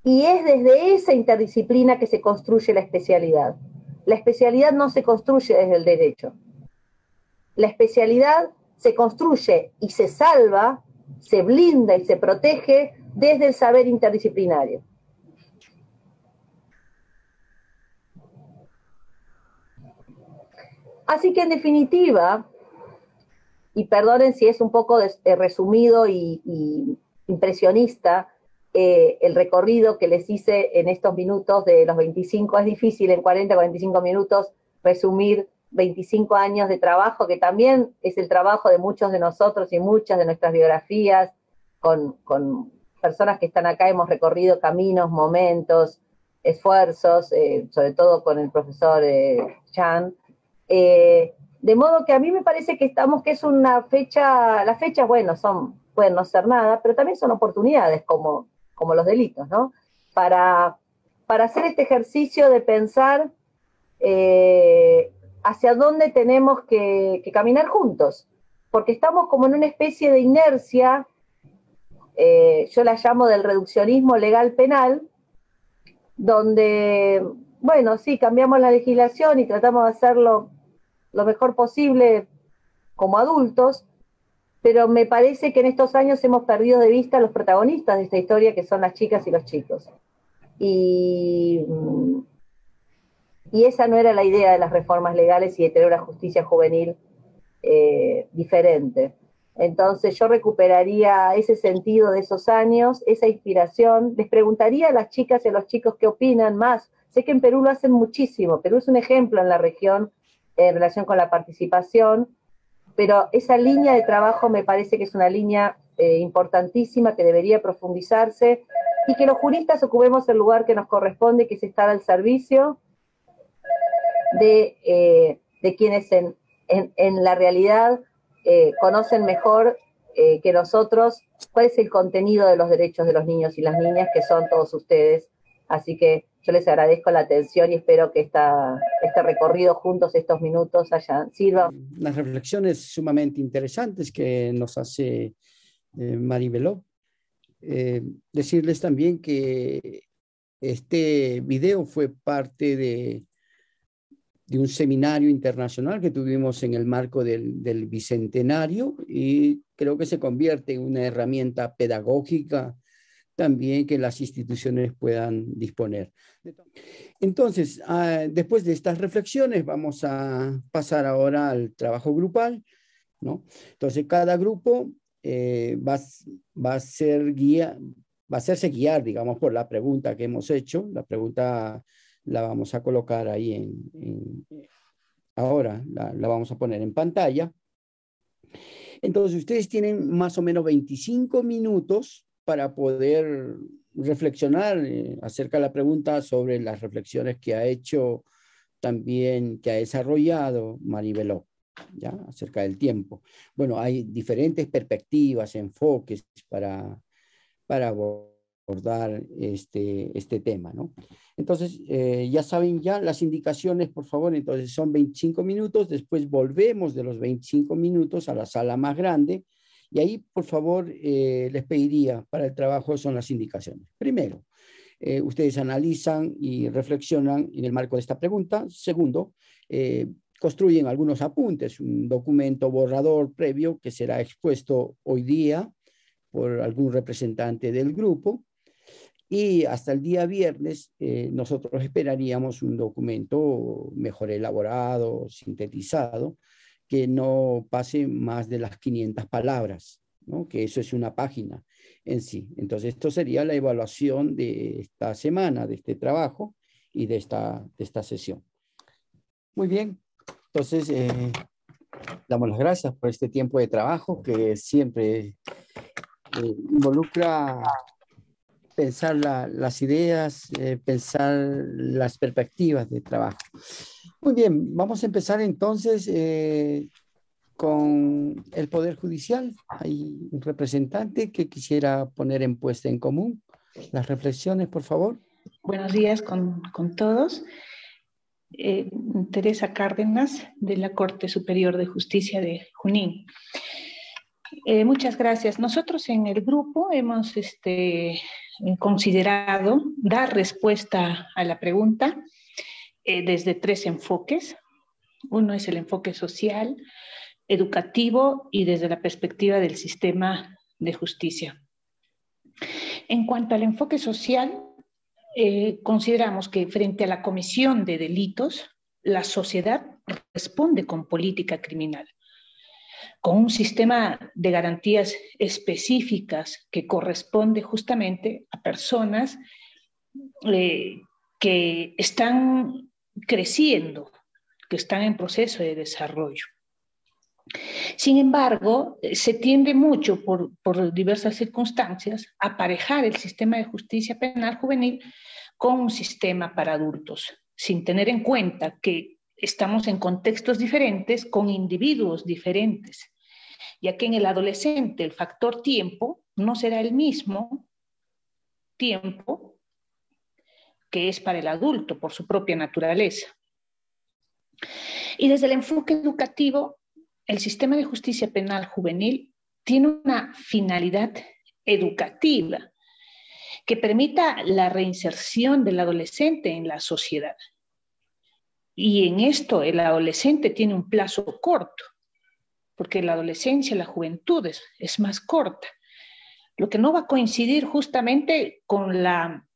Y es desde esa interdisciplina que se construye la especialidad. La especialidad no se construye desde el derecho. La especialidad se construye y se salva, se blinda y se protege desde el saber interdisciplinario. Así que en definitiva, y perdonen si es un poco resumido y impresionista el recorrido que les hice en estos minutos de los 25, es difícil en 40, 45 minutos resumir 25 años de trabajo, que también es el trabajo de muchos de nosotros y muchas de nuestras biografías, con personas que están acá, hemos recorrido caminos, momentos, esfuerzos, sobre todo con el profesor Chan. De modo que a mí me parece que es una fecha, las fechas, bueno, pueden no ser nada, pero también son oportunidades como los delitos, ¿no? Para hacer este ejercicio de pensar hacia dónde tenemos que caminar juntos, porque estamos como en una especie de inercia, yo la llamo del reduccionismo legal penal, donde, bueno, sí, cambiamos la legislación y tratamos de hacerlo lo mejor posible como adultos, pero me parece que en estos años hemos perdido de vista a los protagonistas de esta historia, que son las chicas y los chicos. Y esa no era la idea de las reformas legales y de tener una justicia juvenil diferente. Entonces yo recuperaría ese sentido de esos años, esa inspiración. Les preguntaría a las chicas y a los chicos qué opinan más. Sé que en Perú lo hacen muchísimo. Perú es un ejemplo en la región en relación con la participación, pero esa línea de trabajo me parece que es una línea importantísima que debería profundizarse y que los juristas ocupemos el lugar que nos corresponde, que es estar al servicio de quienes en la realidad conocen mejor que nosotros cuál es el contenido de los derechos de los niños y las niñas, que son todos ustedes. Así que yo les agradezco la atención y espero que este recorrido juntos, estos minutos, sirvan. Las reflexiones sumamente interesantes que nos hace Maribeló. Decirles también que este video fue parte de un seminario internacional que tuvimos en el marco del Bicentenario, y creo que se convierte en una herramienta pedagógica también que las instituciones puedan disponer. Entonces, después de estas reflexiones, vamos a pasar ahora al trabajo grupal, ¿no? Entonces, cada grupo va a hacerse guiar, digamos, por la pregunta que hemos hecho. La pregunta la vamos a colocar ahí ahora, la vamos a poner en pantalla. Entonces, ustedes tienen más o menos 25 minutos para poder reflexionar acerca de la pregunta, sobre las reflexiones que ha hecho también, que ha desarrollado Maribeló, ¿ya? Acerca del tiempo. Bueno, hay diferentes perspectivas, enfoques para abordar este tema, ¿no? Entonces, ya saben ya las indicaciones, por favor. Entonces, son 25 minutos, después volvemos de los 25 minutos a la sala más grande, y ahí, por favor, les pediría para el trabajo son las indicaciones. Primero, ustedes analizan y reflexionan en el marco de esta pregunta. Segundo, construyen algunos apuntes, un documento borrador previo que será expuesto hoy día por algún representante del grupo, y hasta el día viernes nosotros esperaríamos un documento mejor elaborado, sintetizado, que no pase más de las 500 palabras, ¿no? Que eso es una página en sí. Entonces, esto sería la evaluación de esta semana, de este trabajo y de esta sesión. Muy bien, entonces damos las gracias por este tiempo de trabajo que siempre involucra pensar las ideas, pensar las perspectivas de trabajo. Muy bien, vamos a empezar entonces con el Poder Judicial. Hay un representante que quisiera poner en puesta en común las reflexiones, por favor. Buenos días con todos. Teresa Cárdenas, de la Corte Superior de Justicia de Junín. Muchas gracias. Nosotros en el grupo hemos considerado dar respuesta a la pregunta desde 3 enfoques. Uno es el enfoque social, educativo y desde la perspectiva del sistema de justicia. En cuanto al enfoque social, consideramos que frente a la comisión de delitos, la sociedad responde con política criminal, con un sistema de garantías específicas que corresponde justamente a personas que están creciendo, que están en proceso de desarrollo. Sin embargo, se tiende mucho por diversas circunstancias a aparejar el sistema de justicia penal juvenil con un sistema para adultos, sin tener en cuenta que estamos en contextos diferentes con individuos diferentes, ya que en el adolescente el factor tiempo no será el mismo tiempo que es para el adulto por su propia naturaleza. Y desde el enfoque educativo, el sistema de justicia penal juvenil tiene una finalidad educativa que permita la reinserción del adolescente en la sociedad. Y en esto el adolescente tiene un plazo corto, porque la adolescencia, la juventud es más corta, lo que no va a coincidir justamente con la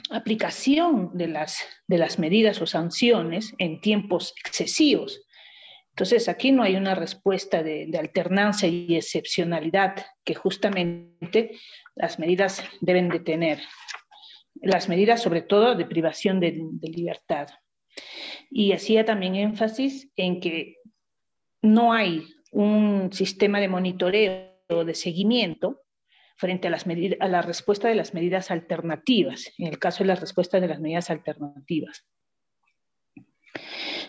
aplicación de las medidas o sanciones en tiempos excesivos. Entonces, aquí no hay una respuesta de alternancia y excepcionalidad que justamente las medidas deben de tener. Las medidas, sobre todo, de privación de libertad. Y hacía también énfasis en que no hay un sistema de monitoreo o de seguimiento frente a la respuesta de las medidas alternativas, en el caso de las respuestas de las medidas alternativas.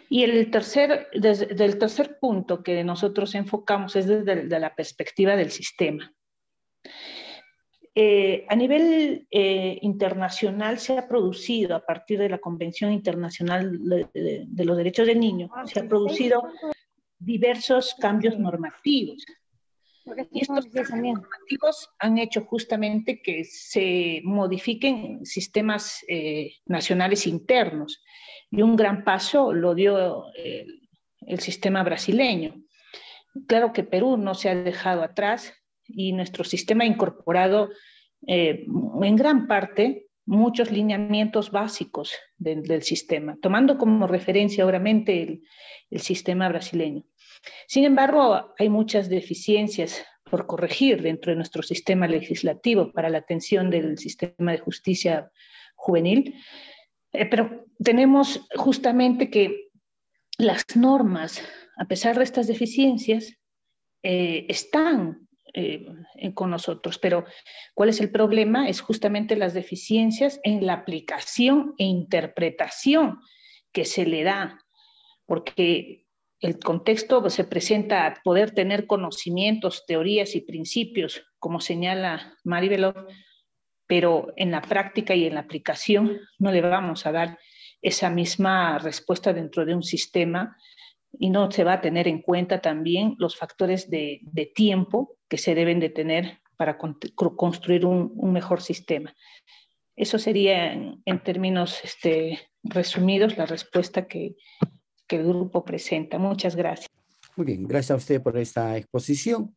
Y del tercer punto que nosotros enfocamos es desde la perspectiva del sistema. A nivel internacional se ha producido, a partir de la Convención Internacional de los Derechos del Niño, se ha producido diversos cambios normativos. Y estos cambios normativos han hecho justamente que se modifiquen sistemas nacionales internos. Y un gran paso lo dio el sistema brasileño. Claro que Perú no se ha dejado atrás y nuestro sistema ha incorporado en gran parte muchos lineamientos básicos del sistema, tomando como referencia obviamente el sistema brasileño. Sin embargo, hay muchas deficiencias por corregir dentro de nuestro sistema legislativo para la atención del sistema de justicia juvenil, pero tenemos justamente que las normas, a pesar de estas deficiencias, están con nosotros, pero ¿cuál es el problema? Es justamente las deficiencias en la aplicación e interpretación que se le da, porque el contexto se presenta a poder tener conocimientos, teorías y principios, como señala Maribel, pero en la práctica y en la aplicación no le vamos a dar esa misma respuesta dentro de un sistema y no se va a tener en cuenta también los factores de tiempo que se deben de tener para construir un mejor sistema. Eso sería en términos resumidos la respuesta que el grupo presenta. Muchas gracias. Muy bien, gracias a usted por esta exposición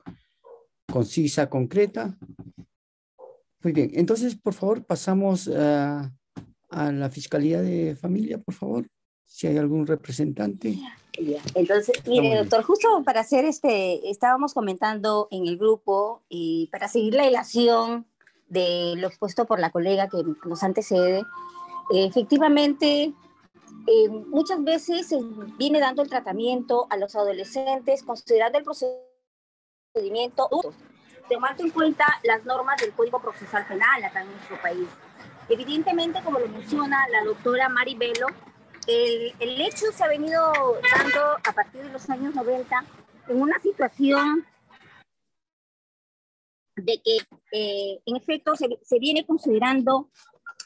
concisa, concreta. Muy bien, entonces, por favor, pasamos a la Fiscalía de Familia, por favor, si hay algún representante. Entonces, mire, doctor, justo para hacer estábamos comentando en el grupo y para seguir la ilación de lo expuesto por la colega que nos antecede, efectivamente, muchas veces se viene dando el tratamiento a los adolescentes considerando el procedimiento, tomando en cuenta las normas del Código Procesal Penal acá en nuestro país. Evidentemente, como lo menciona la doctora Mari Velo, el hecho se ha venido dando a partir de los años 90 en una situación de que, en efecto, se viene considerando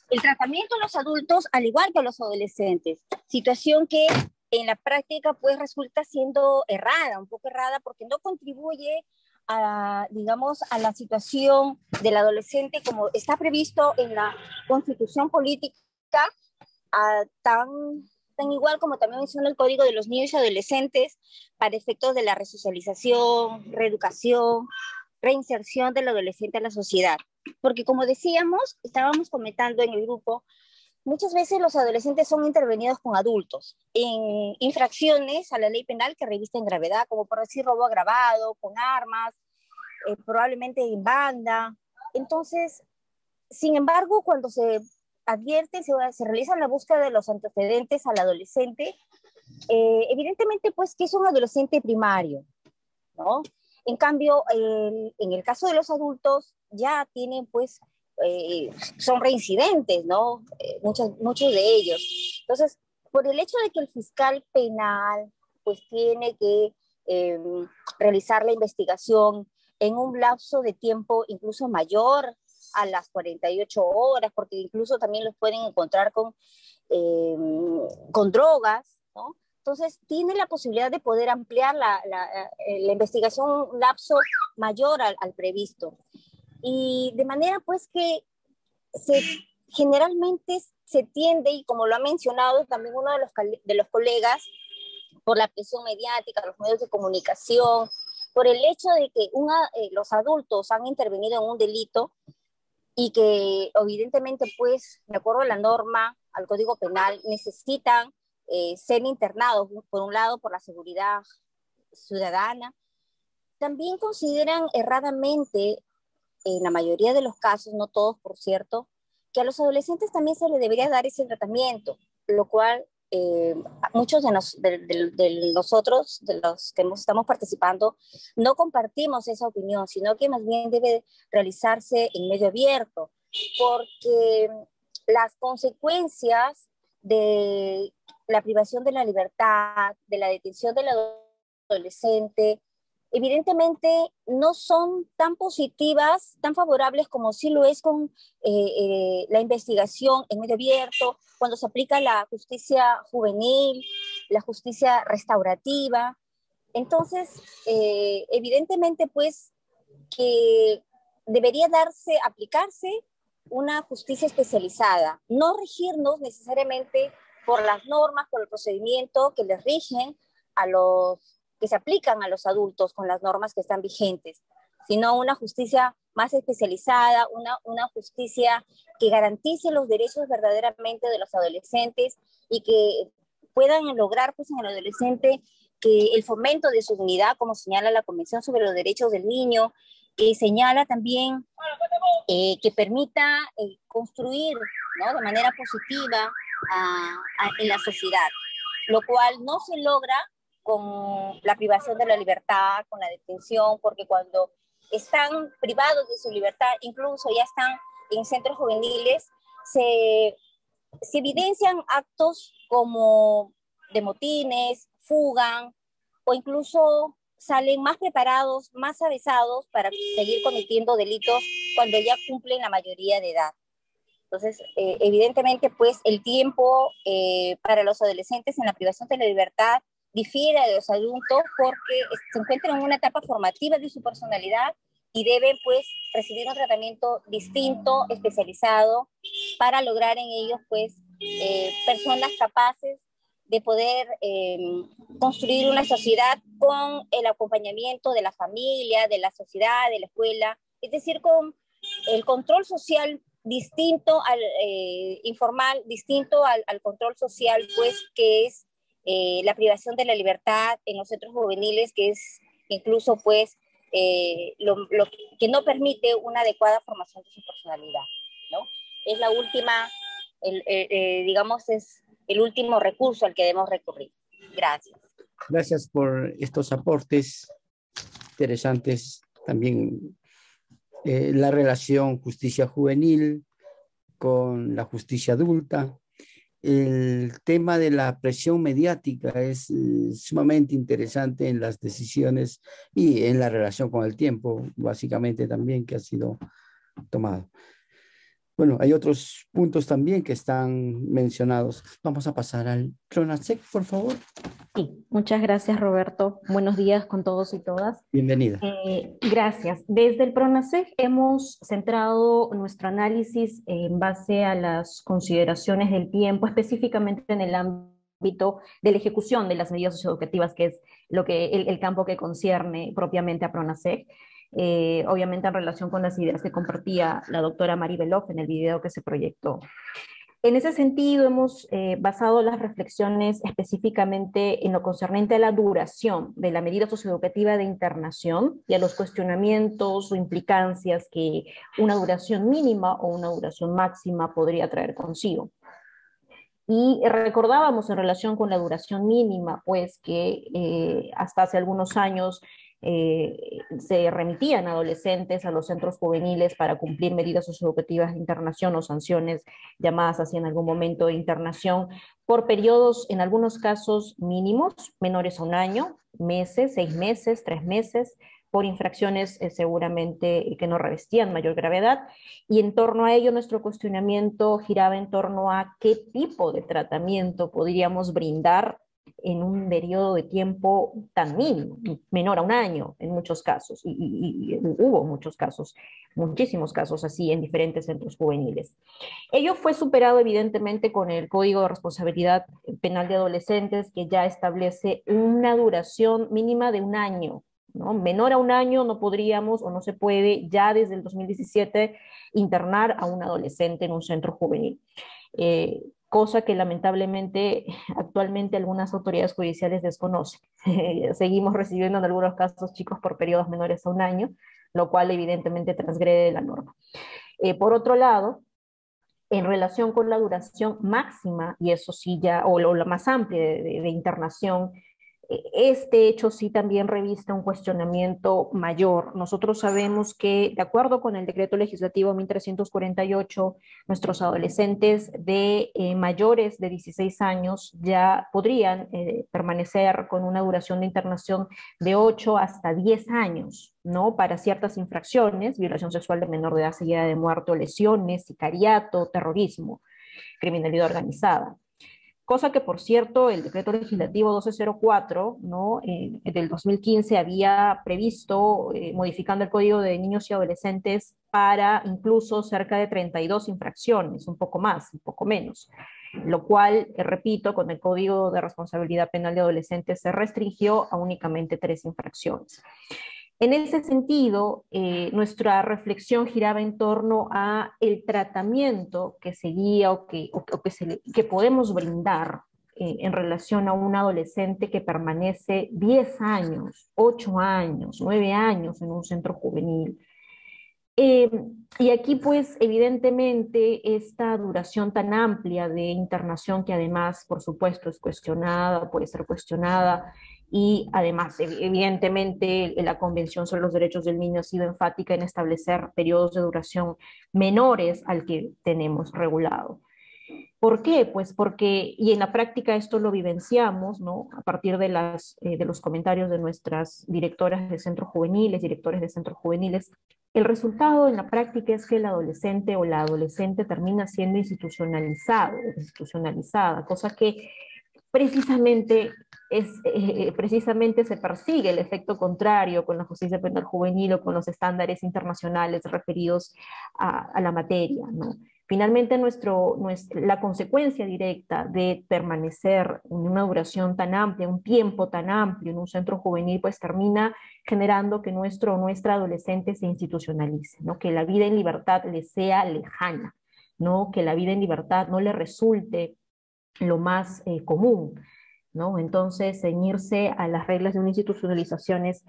el tratamiento a los adultos al igual que a los adolescentes, situación que en la práctica pues resulta siendo errada, un poco errada, porque no contribuye a, digamos, a la situación del adolescente como está previsto en la Constitución Política, tan igual como también menciona el Código de los Niños y Adolescentes para efectos de la resocialización, reeducación, reinserción del adolescente a la sociedad. Porque como decíamos, estábamos comentando en el grupo, muchas veces los adolescentes son intervenidos con adultos en infracciones a la ley penal que revisten gravedad, como por decir robo agravado, con armas, probablemente en banda. Entonces, sin embargo, cuando se advierte, se realiza la búsqueda de los antecedentes al adolescente, evidentemente pues que es un adolescente primario, ¿no? En cambio, en el caso de los adultos, ya tienen pues, son reincidentes, ¿no? Muchos de ellos. Entonces, por el hecho de que el fiscal penal pues tiene que realizar la investigación en un lapso de tiempo incluso mayor a las 48 horas, porque incluso también los pueden encontrar con drogas, ¿no? Entonces, tiene la posibilidad de poder ampliar la investigación un lapso mayor al previsto. Y de manera, pues, que generalmente se tiende, y como lo ha mencionado también uno de los colegas, por la presión mediática, los medios de comunicación, por el hecho de que los adultos han intervenido en un delito y que evidentemente, pues, de acuerdo a la norma, al Código Penal, necesitan ser internados, por un lado, por la seguridad ciudadana. También consideran erradamente, en la mayoría de los casos, no todos, por cierto, que a los adolescentes también se les debería dar ese tratamiento, lo cual muchos de nosotros, de los que estamos participando, no compartimos esa opinión, sino que más bien debe realizarse en medio abierto, porque las consecuencias de la privación de la libertad, de la detención del adolescente, evidentemente no son tan positivas, tan favorables como sí lo es con la investigación en medio abierto, cuando se aplica la justicia juvenil, la justicia restaurativa. Entonces, evidentemente, pues, que debería aplicarse una justicia especializada, no regirnos necesariamente por las normas, por el procedimiento que les rigen que se aplican a los adultos con las normas que están vigentes, sino una justicia más especializada, una justicia que garantice los derechos verdaderamente de los adolescentes y que puedan lograr, pues, en el adolescente que el fomento de su dignidad, como señala la Convención sobre los Derechos del Niño, que señala también que permita construir, ¿no?, de manera positiva en la sociedad, lo cual no se logra con la privación de la libertad, con la detención, porque cuando están privados de su libertad, incluso ya están en centros juveniles, se evidencian actos como de motines, fugan, o incluso salen más preparados, más avesados para seguir cometiendo delitos cuando ya cumplen la mayoría de edad. Entonces, evidentemente, pues, el tiempo para los adolescentes en la privación de la libertad difiere de los adultos porque se encuentran en una etapa formativa de su personalidad y deben, pues, recibir un tratamiento distinto, especializado, para lograr en ellos, pues, personas capaces de poder construir una sociedad con el acompañamiento de la familia, de la sociedad, de la escuela, es decir, con el control social distinto al informal, distinto al control social, pues, que es la privación de la libertad en los centros juveniles, que es incluso, pues, lo que no permite una adecuada formación de su personalidad, ¿no? Es la última, digamos, es el último recurso al que debemos recurrir. Gracias. Gracias por estos aportes interesantes. También la relación justicia juvenil con la justicia adulta. El tema de la presión mediática es sumamente interesante en las decisiones y en la relación con el tiempo, básicamente también, que ha sido tomado. Bueno, hay otros puntos también que están mencionados. Vamos a pasar al PRONASEC, por favor. Sí, muchas gracias, Roberto. Buenos días con todos y todas. Bienvenida. Gracias. Desde el PRONASEC hemos centrado nuestro análisis en base a las consideraciones del tiempo, específicamente en el ámbito de la ejecución de las medidas socioeducativas, que es el campo que concierne propiamente a PRONASEC. Obviamente en relación con las ideas que compartía la doctora Mari Beloff en el video que se proyectó. En ese sentido, hemos basado las reflexiones específicamente en lo concerniente a la duración de la medida socioeducativa de internación y a los cuestionamientos o implicancias que una duración mínima o una duración máxima podría traer consigo. Y recordábamos en relación con la duración mínima, pues que hasta hace algunos años se remitían adolescentes a los centros juveniles para cumplir medidas socioeducativas de internación o sanciones llamadas así en algún momento de internación por periodos, en algunos casos mínimos, menores a un año, meses, 6 meses, 3 meses, por infracciones seguramente que no revestían mayor gravedad, y en torno a ello nuestro cuestionamiento giraba en torno a qué tipo de tratamiento podríamos brindar en un periodo de tiempo tan mínimo, menor a un año en muchos casos, y hubo muchos casos, muchísimos casos así en diferentes centros juveniles. Ello fue superado evidentemente con el Código de Responsabilidad Penal de Adolescentes, que ya establece una duración mínima de un año, ¿no? Menor a un año no podríamos o no se puede ya desde el 2017 internar a un adolescente en un centro juvenil. Cosa que lamentablemente actualmente algunas autoridades judiciales desconocen. Seguimos recibiendo en algunos casos chicos por periodos menores a un año, lo cual evidentemente transgrede la norma. Por otro lado, en relación con la duración máxima, y eso sí ya, o la más amplia de internación, este hecho sí también reviste un cuestionamiento mayor. Nosotros sabemos que, de acuerdo con el decreto legislativo 1348, nuestros adolescentes de mayores de 16 años ya podrían permanecer con una duración de internación de 8 hasta 10 años, ¿no? Para ciertas infracciones: violación sexual de menor de edad seguida de muerte, lesiones, sicariato, terrorismo, criminalidad organizada. Cosa que, por cierto, el decreto legislativo 1204, ¿no? Del 2015 había previsto, modificando el Código de Niños y Adolescentes para incluso cerca de 32 infracciones, un poco más, un poco menos, lo cual, repito, con el Código de Responsabilidad Penal de Adolescentes se restringió a únicamente 3 infracciones. En ese sentido, nuestra reflexión giraba en torno a el tratamiento que seguía que podemos brindar en relación a un adolescente que permanece 10 años, 8 años, 9 años en un centro juvenil. Y aquí, pues, evidentemente, esta duración tan amplia de internación, que además, por supuesto, es cuestionada, puede ser cuestionada, y además, evidentemente, la Convención sobre los Derechos del Niño ha sido enfática en establecer periodos de duración menores al que tenemos regulado. ¿Por qué? Pues porque, y en la práctica esto lo vivenciamos, ¿no? A partir de los comentarios de nuestras directoras de centros juveniles, directores de centros juveniles, el resultado en la práctica es que el adolescente o la adolescente termina siendo institucionalizada, cosa que precisamente precisamente se persigue el efecto contrario con la justicia penal juvenil o con los estándares internacionales referidos a la materia, ¿no? Finalmente, la consecuencia directa de permanecer en una duración tan amplia, un tiempo tan amplio en un centro juvenil, pues termina generando que nuestro o nuestra adolescente se institucionalice, ¿no? Que la vida en libertad le sea lejana, ¿no? Que la vida en libertad no le resulte lo más común, ¿no? Entonces, ceñirse a las reglas de una institucionalización es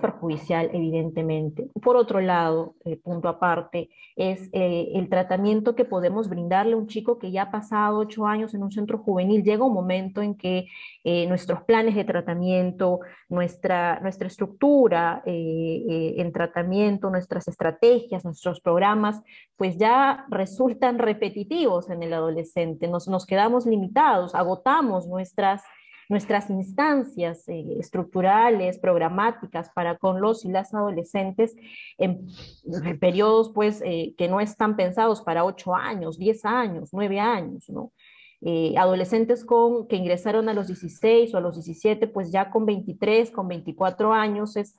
perjudicial, evidentemente. Por otro lado, punto aparte, es el tratamiento que podemos brindarle a un chico que ya ha pasado 8 años en un centro juvenil. Llega un momento en que nuestros planes de tratamiento, nuestra estructura en tratamiento, nuestras estrategias, nuestros programas, pues ya resultan repetitivos en el adolescente. Nos quedamos limitados, agotamos nuestras instancias estructurales, programáticas para con los y las adolescentes en periodos pues que no están pensados para 8 años, 10 años, 9 años, ¿no? Adolescentes que ingresaron a los 16 o a los 17, pues ya con 23, con 24 años es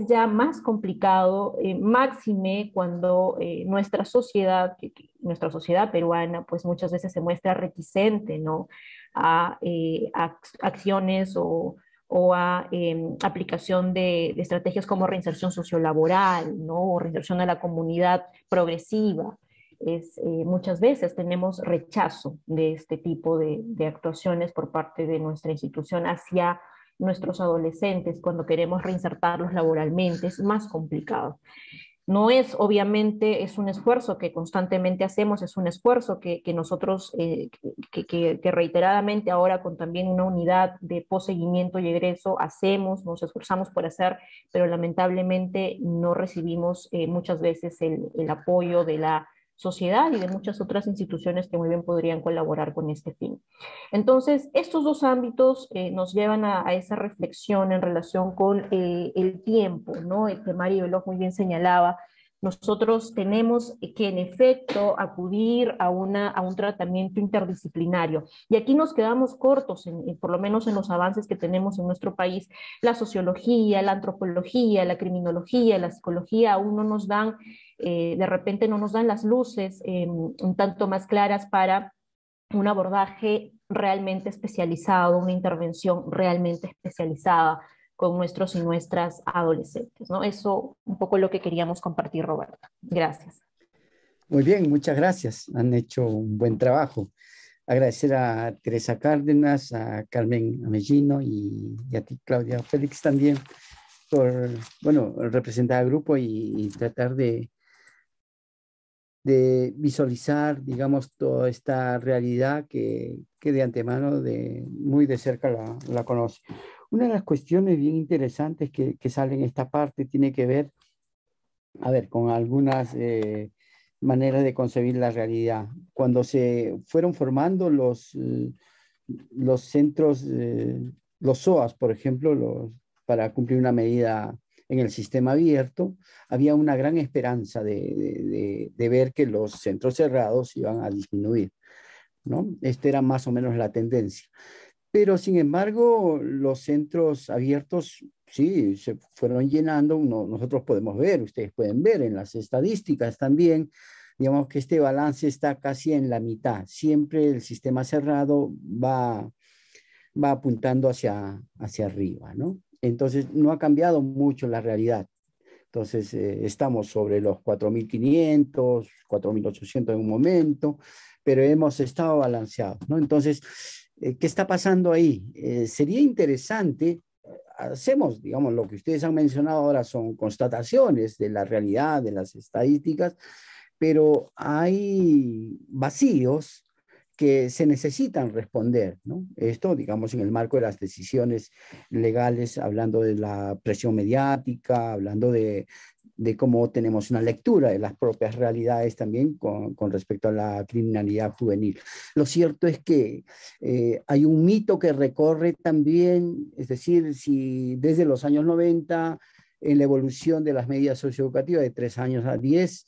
ya más complicado, máxime cuando nuestra sociedad peruana, pues muchas veces se muestra reticente, ¿no? A acciones o a aplicación de estrategias como reinserción sociolaboral, ¿no? O reinserción a la comunidad progresiva. Muchas veces tenemos rechazo de este tipo de actuaciones por parte de nuestra institución hacia nuestros adolescentes cuando queremos reinsertarlos laboralmente. Es más complicado. No es, obviamente, es un esfuerzo que constantemente hacemos, es un esfuerzo que nosotros, que reiteradamente ahora con también una unidad de posseguimiento y egreso hacemos, nos esforzamos por hacer, pero lamentablemente no recibimos muchas veces el apoyo de la sociedad y de muchas otras instituciones que muy bien podrían colaborar con este fin. Entonces, estos dos ámbitos nos llevan a esa reflexión en relación con el tiempo, ¿no? El que Mario Veloz muy bien señalaba. Nosotros tenemos que, en efecto, acudir a un tratamiento interdisciplinario. Y aquí nos quedamos cortos, por lo menos en los avances que tenemos en nuestro país. La sociología, la antropología, la criminología, la psicología aún no nos dan, de repente no nos dan las luces un tanto más claras para un abordaje realmente especializado, una intervención realmente especializada con nuestros y nuestras adolescentes, ¿no? Eso un poco lo que queríamos compartir, Roberto. Gracias. Muy bien, muchas gracias. Han hecho un buen trabajo. Agradecer a Teresa Cárdenas, a Carmen Amellino y a ti, Claudia Félix, también por, bueno, representar al grupo y tratar de visualizar, digamos, toda esta realidad que de antemano muy de cerca la conoce. Una de las cuestiones bien interesantes que sale en esta parte tiene que ver, a ver, con algunas maneras de concebir la realidad. Cuando se fueron formando los centros, los SOAS, por ejemplo, para cumplir una medida en el sistema abierto, había una gran esperanza de ver que los centros cerrados iban a disminuir, ¿no? Esta era más o menos la tendencia. Pero, sin embargo, los centros abiertos, sí, se fueron llenando. Nosotros podemos ver, ustedes pueden ver en las estadísticas también, digamos que este balance está casi en la mitad. Siempre el sistema cerrado va apuntando hacia arriba, ¿no? Entonces, no ha cambiado mucho la realidad. Entonces, estamos sobre los 4.500, 4.800 en un momento, pero hemos estado balanceados, ¿no? Entonces, ¿qué está pasando ahí? Sería interesante, hacemos, digamos, lo que ustedes han mencionado ahora son constataciones de la realidad, de las estadísticas, pero hay vacíos que se necesitan responder, ¿no? Esto, digamos, en el marco de las decisiones legales, hablando de la presión mediática, hablando de cómo tenemos una lectura de las propias realidades también con respecto a la criminalidad juvenil. Lo cierto es que hay un mito que recorre también, es decir, si desde los años 90, en la evolución de las medidas socioeducativas de 3 años a 10,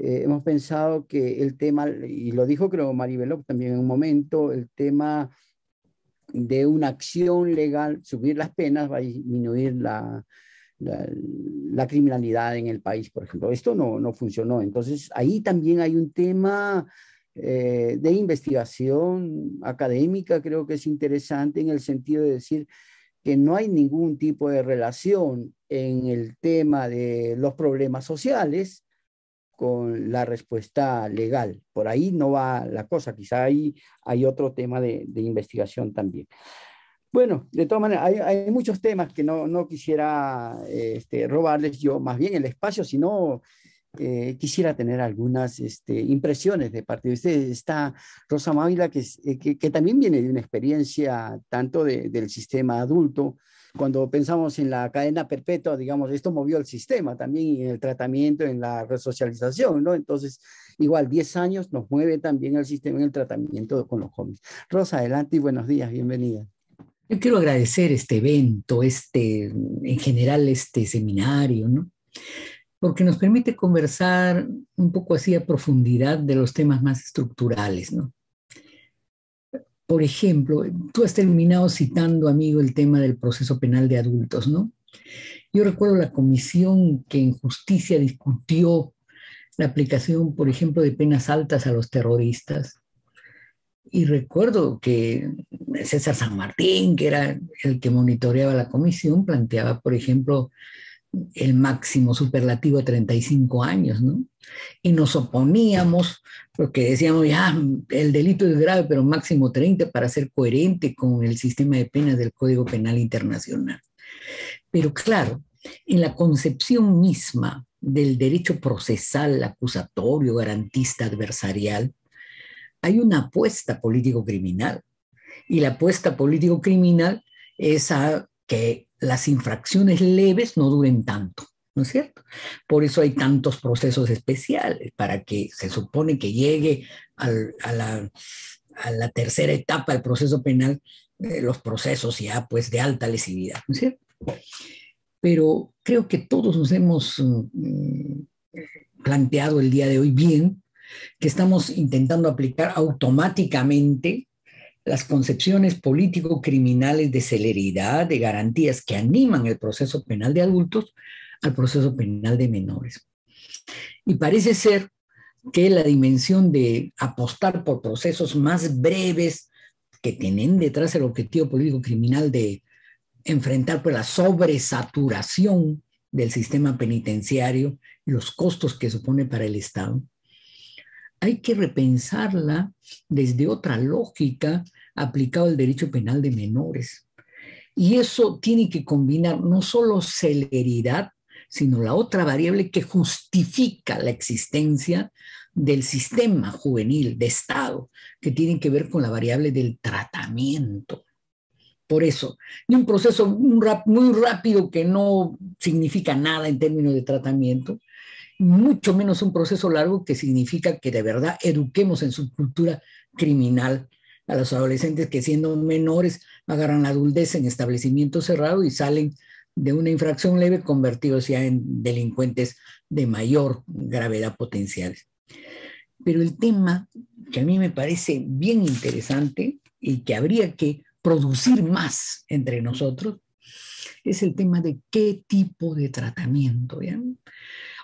hemos pensado que el tema, y lo dijo creo Maribel también en un momento, el tema de una acción legal, subir las penas va a disminuir la criminalidad en el país, por ejemplo. Esto no funcionó. Entonces, ahí también hay un tema de investigación académica, creo que es interesante en el sentido de decir que no hay ningún tipo de relación en el tema de los problemas sociales con la respuesta legal. Por ahí no va la cosa, quizá ahí hay otro tema de investigación también. Bueno, de todas maneras, hay muchos temas que no quisiera robarles yo más bien el espacio, sino quisiera tener algunas impresiones de parte de ustedes. Está Rosa Mávila, que también viene de una experiencia tanto del sistema adulto. Cuando pensamos en la cadena perpetua, digamos, esto movió el sistema también en el tratamiento, en la resocialización, ¿no? Entonces, igual, 10 años nos mueve también el sistema en el tratamiento con los jóvenes. Rosa, adelante y buenos días, bienvenida. Yo quiero agradecer este evento, en general este seminario, ¿no? Porque nos permite conversar un poco así a profundidad de los temas más estructurales, ¿no? Por ejemplo, tú has terminado citando, amigo, el tema del proceso penal de adultos, ¿no? Yo recuerdo la comisión que en justicia discutió la aplicación, por ejemplo, de penas altas a los terroristas. Y recuerdo que César San Martín, que era el que monitoreaba la comisión, planteaba, por ejemplo, el máximo superlativo de 35 años, ¿no? Y nos oponíamos porque decíamos, ya, el delito es grave, pero máximo 30 para ser coherente con el sistema de penas del Código Penal Internacional. Pero claro, en la concepción misma del derecho procesal, acusatorio, garantista, adversarial, hay una apuesta político-criminal. Y la apuesta político-criminal es a que las infracciones leves no duren tanto, ¿no es cierto? Por eso hay tantos procesos especiales, para que se supone que llegue a la tercera etapa del proceso penal, los procesos ya pues de alta lesividad, ¿no es cierto? Pero creo que todos nos hemos planteado el día de hoy bien que estamos intentando aplicar automáticamente las concepciones político-criminales de celeridad, de garantías que animan el proceso penal de adultos al proceso penal de menores. Y parece ser que la dimensión de apostar por procesos más breves que tienen detrás el objetivo político-criminal de enfrentar pues, la sobresaturación del sistema penitenciario y los costos que supone para el Estado, hay que repensarla desde otra lógica aplicado al derecho penal de menores. Y eso tiene que combinar no solo celeridad, sino la otra variable que justifica la existencia del sistema juvenil de Estado, que tiene que ver con la variable del tratamiento. Por eso, y un proceso muy rápido que no significa nada en términos de tratamiento, mucho menos un proceso largo que significa que de verdad eduquemos en su cultura criminal a los adolescentes que siendo menores agarran la adultez en establecimientos cerrados y salen de una infracción leve convertidos ya en delincuentes de mayor gravedad potenciales. Pero el tema que a mí me parece bien interesante y que habría que producir más entre nosotros es el tema de qué tipo de tratamiento, ¿ya?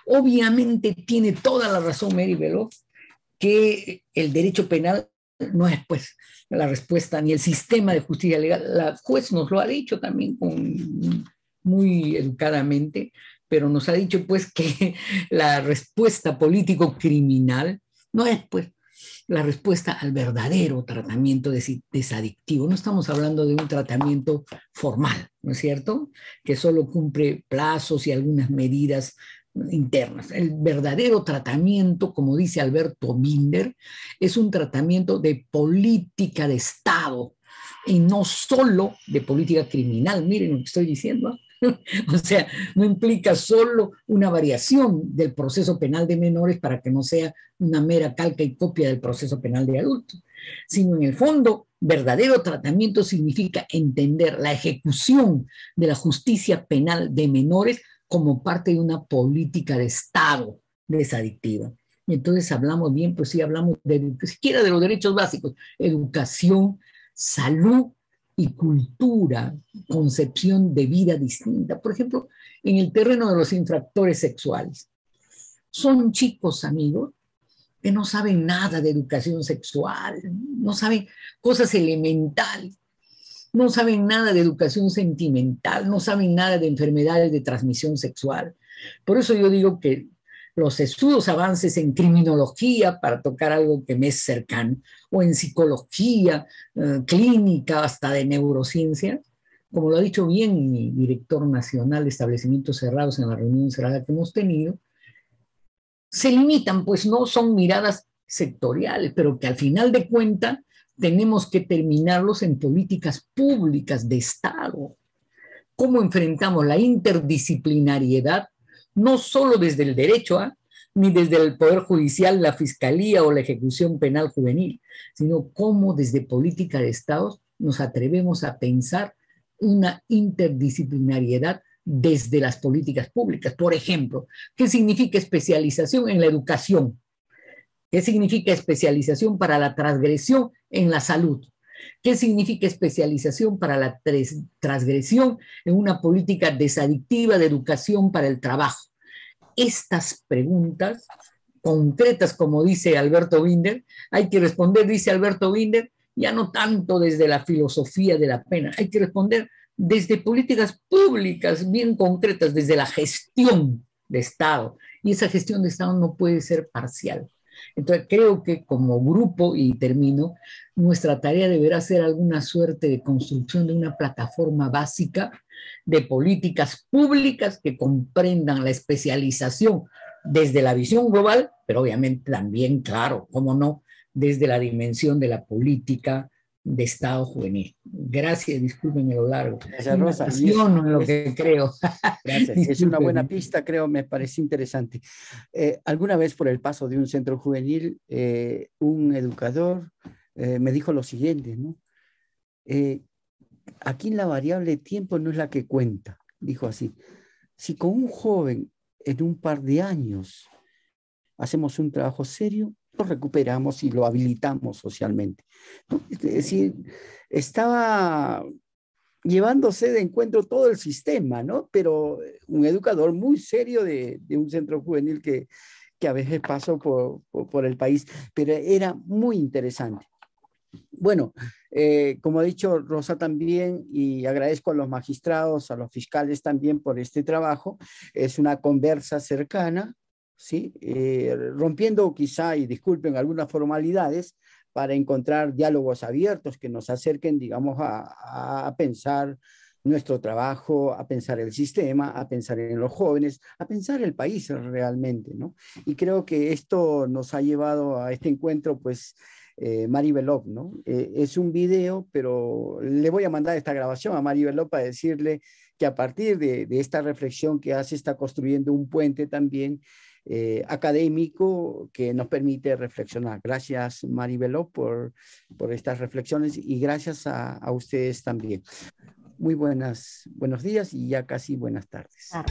Obviamente tiene toda la razón Mary Veloz que el derecho penal no es pues la respuesta ni el sistema de justicia legal. La juez nos lo ha dicho también muy educadamente, pero nos ha dicho pues que la respuesta político-criminal no es pues la respuesta al verdadero tratamiento desadictivo. No estamos hablando de un tratamiento formal, ¿no es cierto? Que solo cumple plazos y algunas medidas internas. El verdadero tratamiento, como dice Alberto Binder, es un tratamiento de política de Estado y no solo de política criminal. Miren lo que estoy diciendo. O sea, no implica solo una variación del proceso penal de menores para que no sea una mera calca y copia del proceso penal de adultos, sino en el fondo, verdadero tratamiento significa entender la ejecución de la justicia penal de menores como parte de una política de Estado desadictiva. Y entonces hablamos bien, pues sí, hablamos de, siquiera de los derechos básicos, educación, salud y cultura, concepción de vida distinta. Por ejemplo, en el terreno de los infractores sexuales. Son chicos, amigos, que no saben nada de educación sexual, no saben cosas elementales, no saben nada de educación sentimental, no saben nada de enfermedades de transmisión sexual. Por eso yo digo que los sesudos avances en criminología, para tocar algo que me es cercano, o en psicología clínica, hasta de neurociencia, como lo ha dicho bien mi director nacional de establecimientos cerrados en la reunión cerrada que hemos tenido, se limitan, pues no son miradas sectoriales, pero que al final de cuentas tenemos que terminarlos en políticas públicas de Estado. ¿Cómo enfrentamos la interdisciplinariedad? No solo desde el derecho, ni desde el Poder Judicial, la Fiscalía o la ejecución penal juvenil, sino cómo desde política de Estado nos atrevemos a pensar una interdisciplinariedad desde las políticas públicas. Por ejemplo, ¿qué significa especialización en la educación? ¿Qué significa especialización para la transgresión en la salud? ¿Qué significa especialización para la transgresión en una política desadictiva de educación para el trabajo? Estas preguntas concretas, como dice Alberto Binder, hay que responder, dice Alberto Binder, ya no tanto desde la filosofía de la pena, hay que responder desde políticas públicas bien concretas, desde la gestión de Estado. Y esa gestión de Estado no puede ser parcial. Entonces creo que como grupo, y termino, nuestra tarea deberá ser alguna suerte de construcción de una plataforma básica de políticas públicas que comprendan la especialización desde la visión global, pero obviamente también, claro, cómo no, desde la dimensión de la política de Estado juvenil. Gracias, discúlpenme lo largo. Gracias, Rosa. En lo que creo. Gracias. Es una buena pista, creo, me parece interesante. Alguna vez por el paso de un centro juvenil, un educador me dijo lo siguiente, ¿no? Aquí la variable tiempo no es la que cuenta, dijo así. Si con un joven en un par de años hacemos un trabajo serio, lo recuperamos y lo habilitamos socialmente, ¿no? Es decir, estaba llevándose de encuentro todo el sistema, ¿no? Pero un educador muy serio de un centro juvenil que a veces pasó por el país, pero era muy interesante. Bueno, como ha dicho Rosa también, y agradezco a los magistrados, a los fiscales también por este trabajo, es una conversa cercana, ¿sí? Rompiendo quizá, y disculpen, algunas formalidades para encontrar diálogos abiertos que nos acerquen, digamos, a pensar nuestro trabajo, a pensar el sistema, a pensar en los jóvenes, a pensar el país realmente, ¿no? Y creo que esto nos ha llevado a este encuentro, pues, Mari Belov, ¿no? Es un video, pero le voy a mandar esta grabación a Mari Belov para decirle que a partir de esta reflexión que hace, está construyendo un puente también académico que nos permite reflexionar. Gracias, Mari Belov, por estas reflexiones, y gracias a ustedes también. Muy buenos días y ya casi buenas tardes. Claro.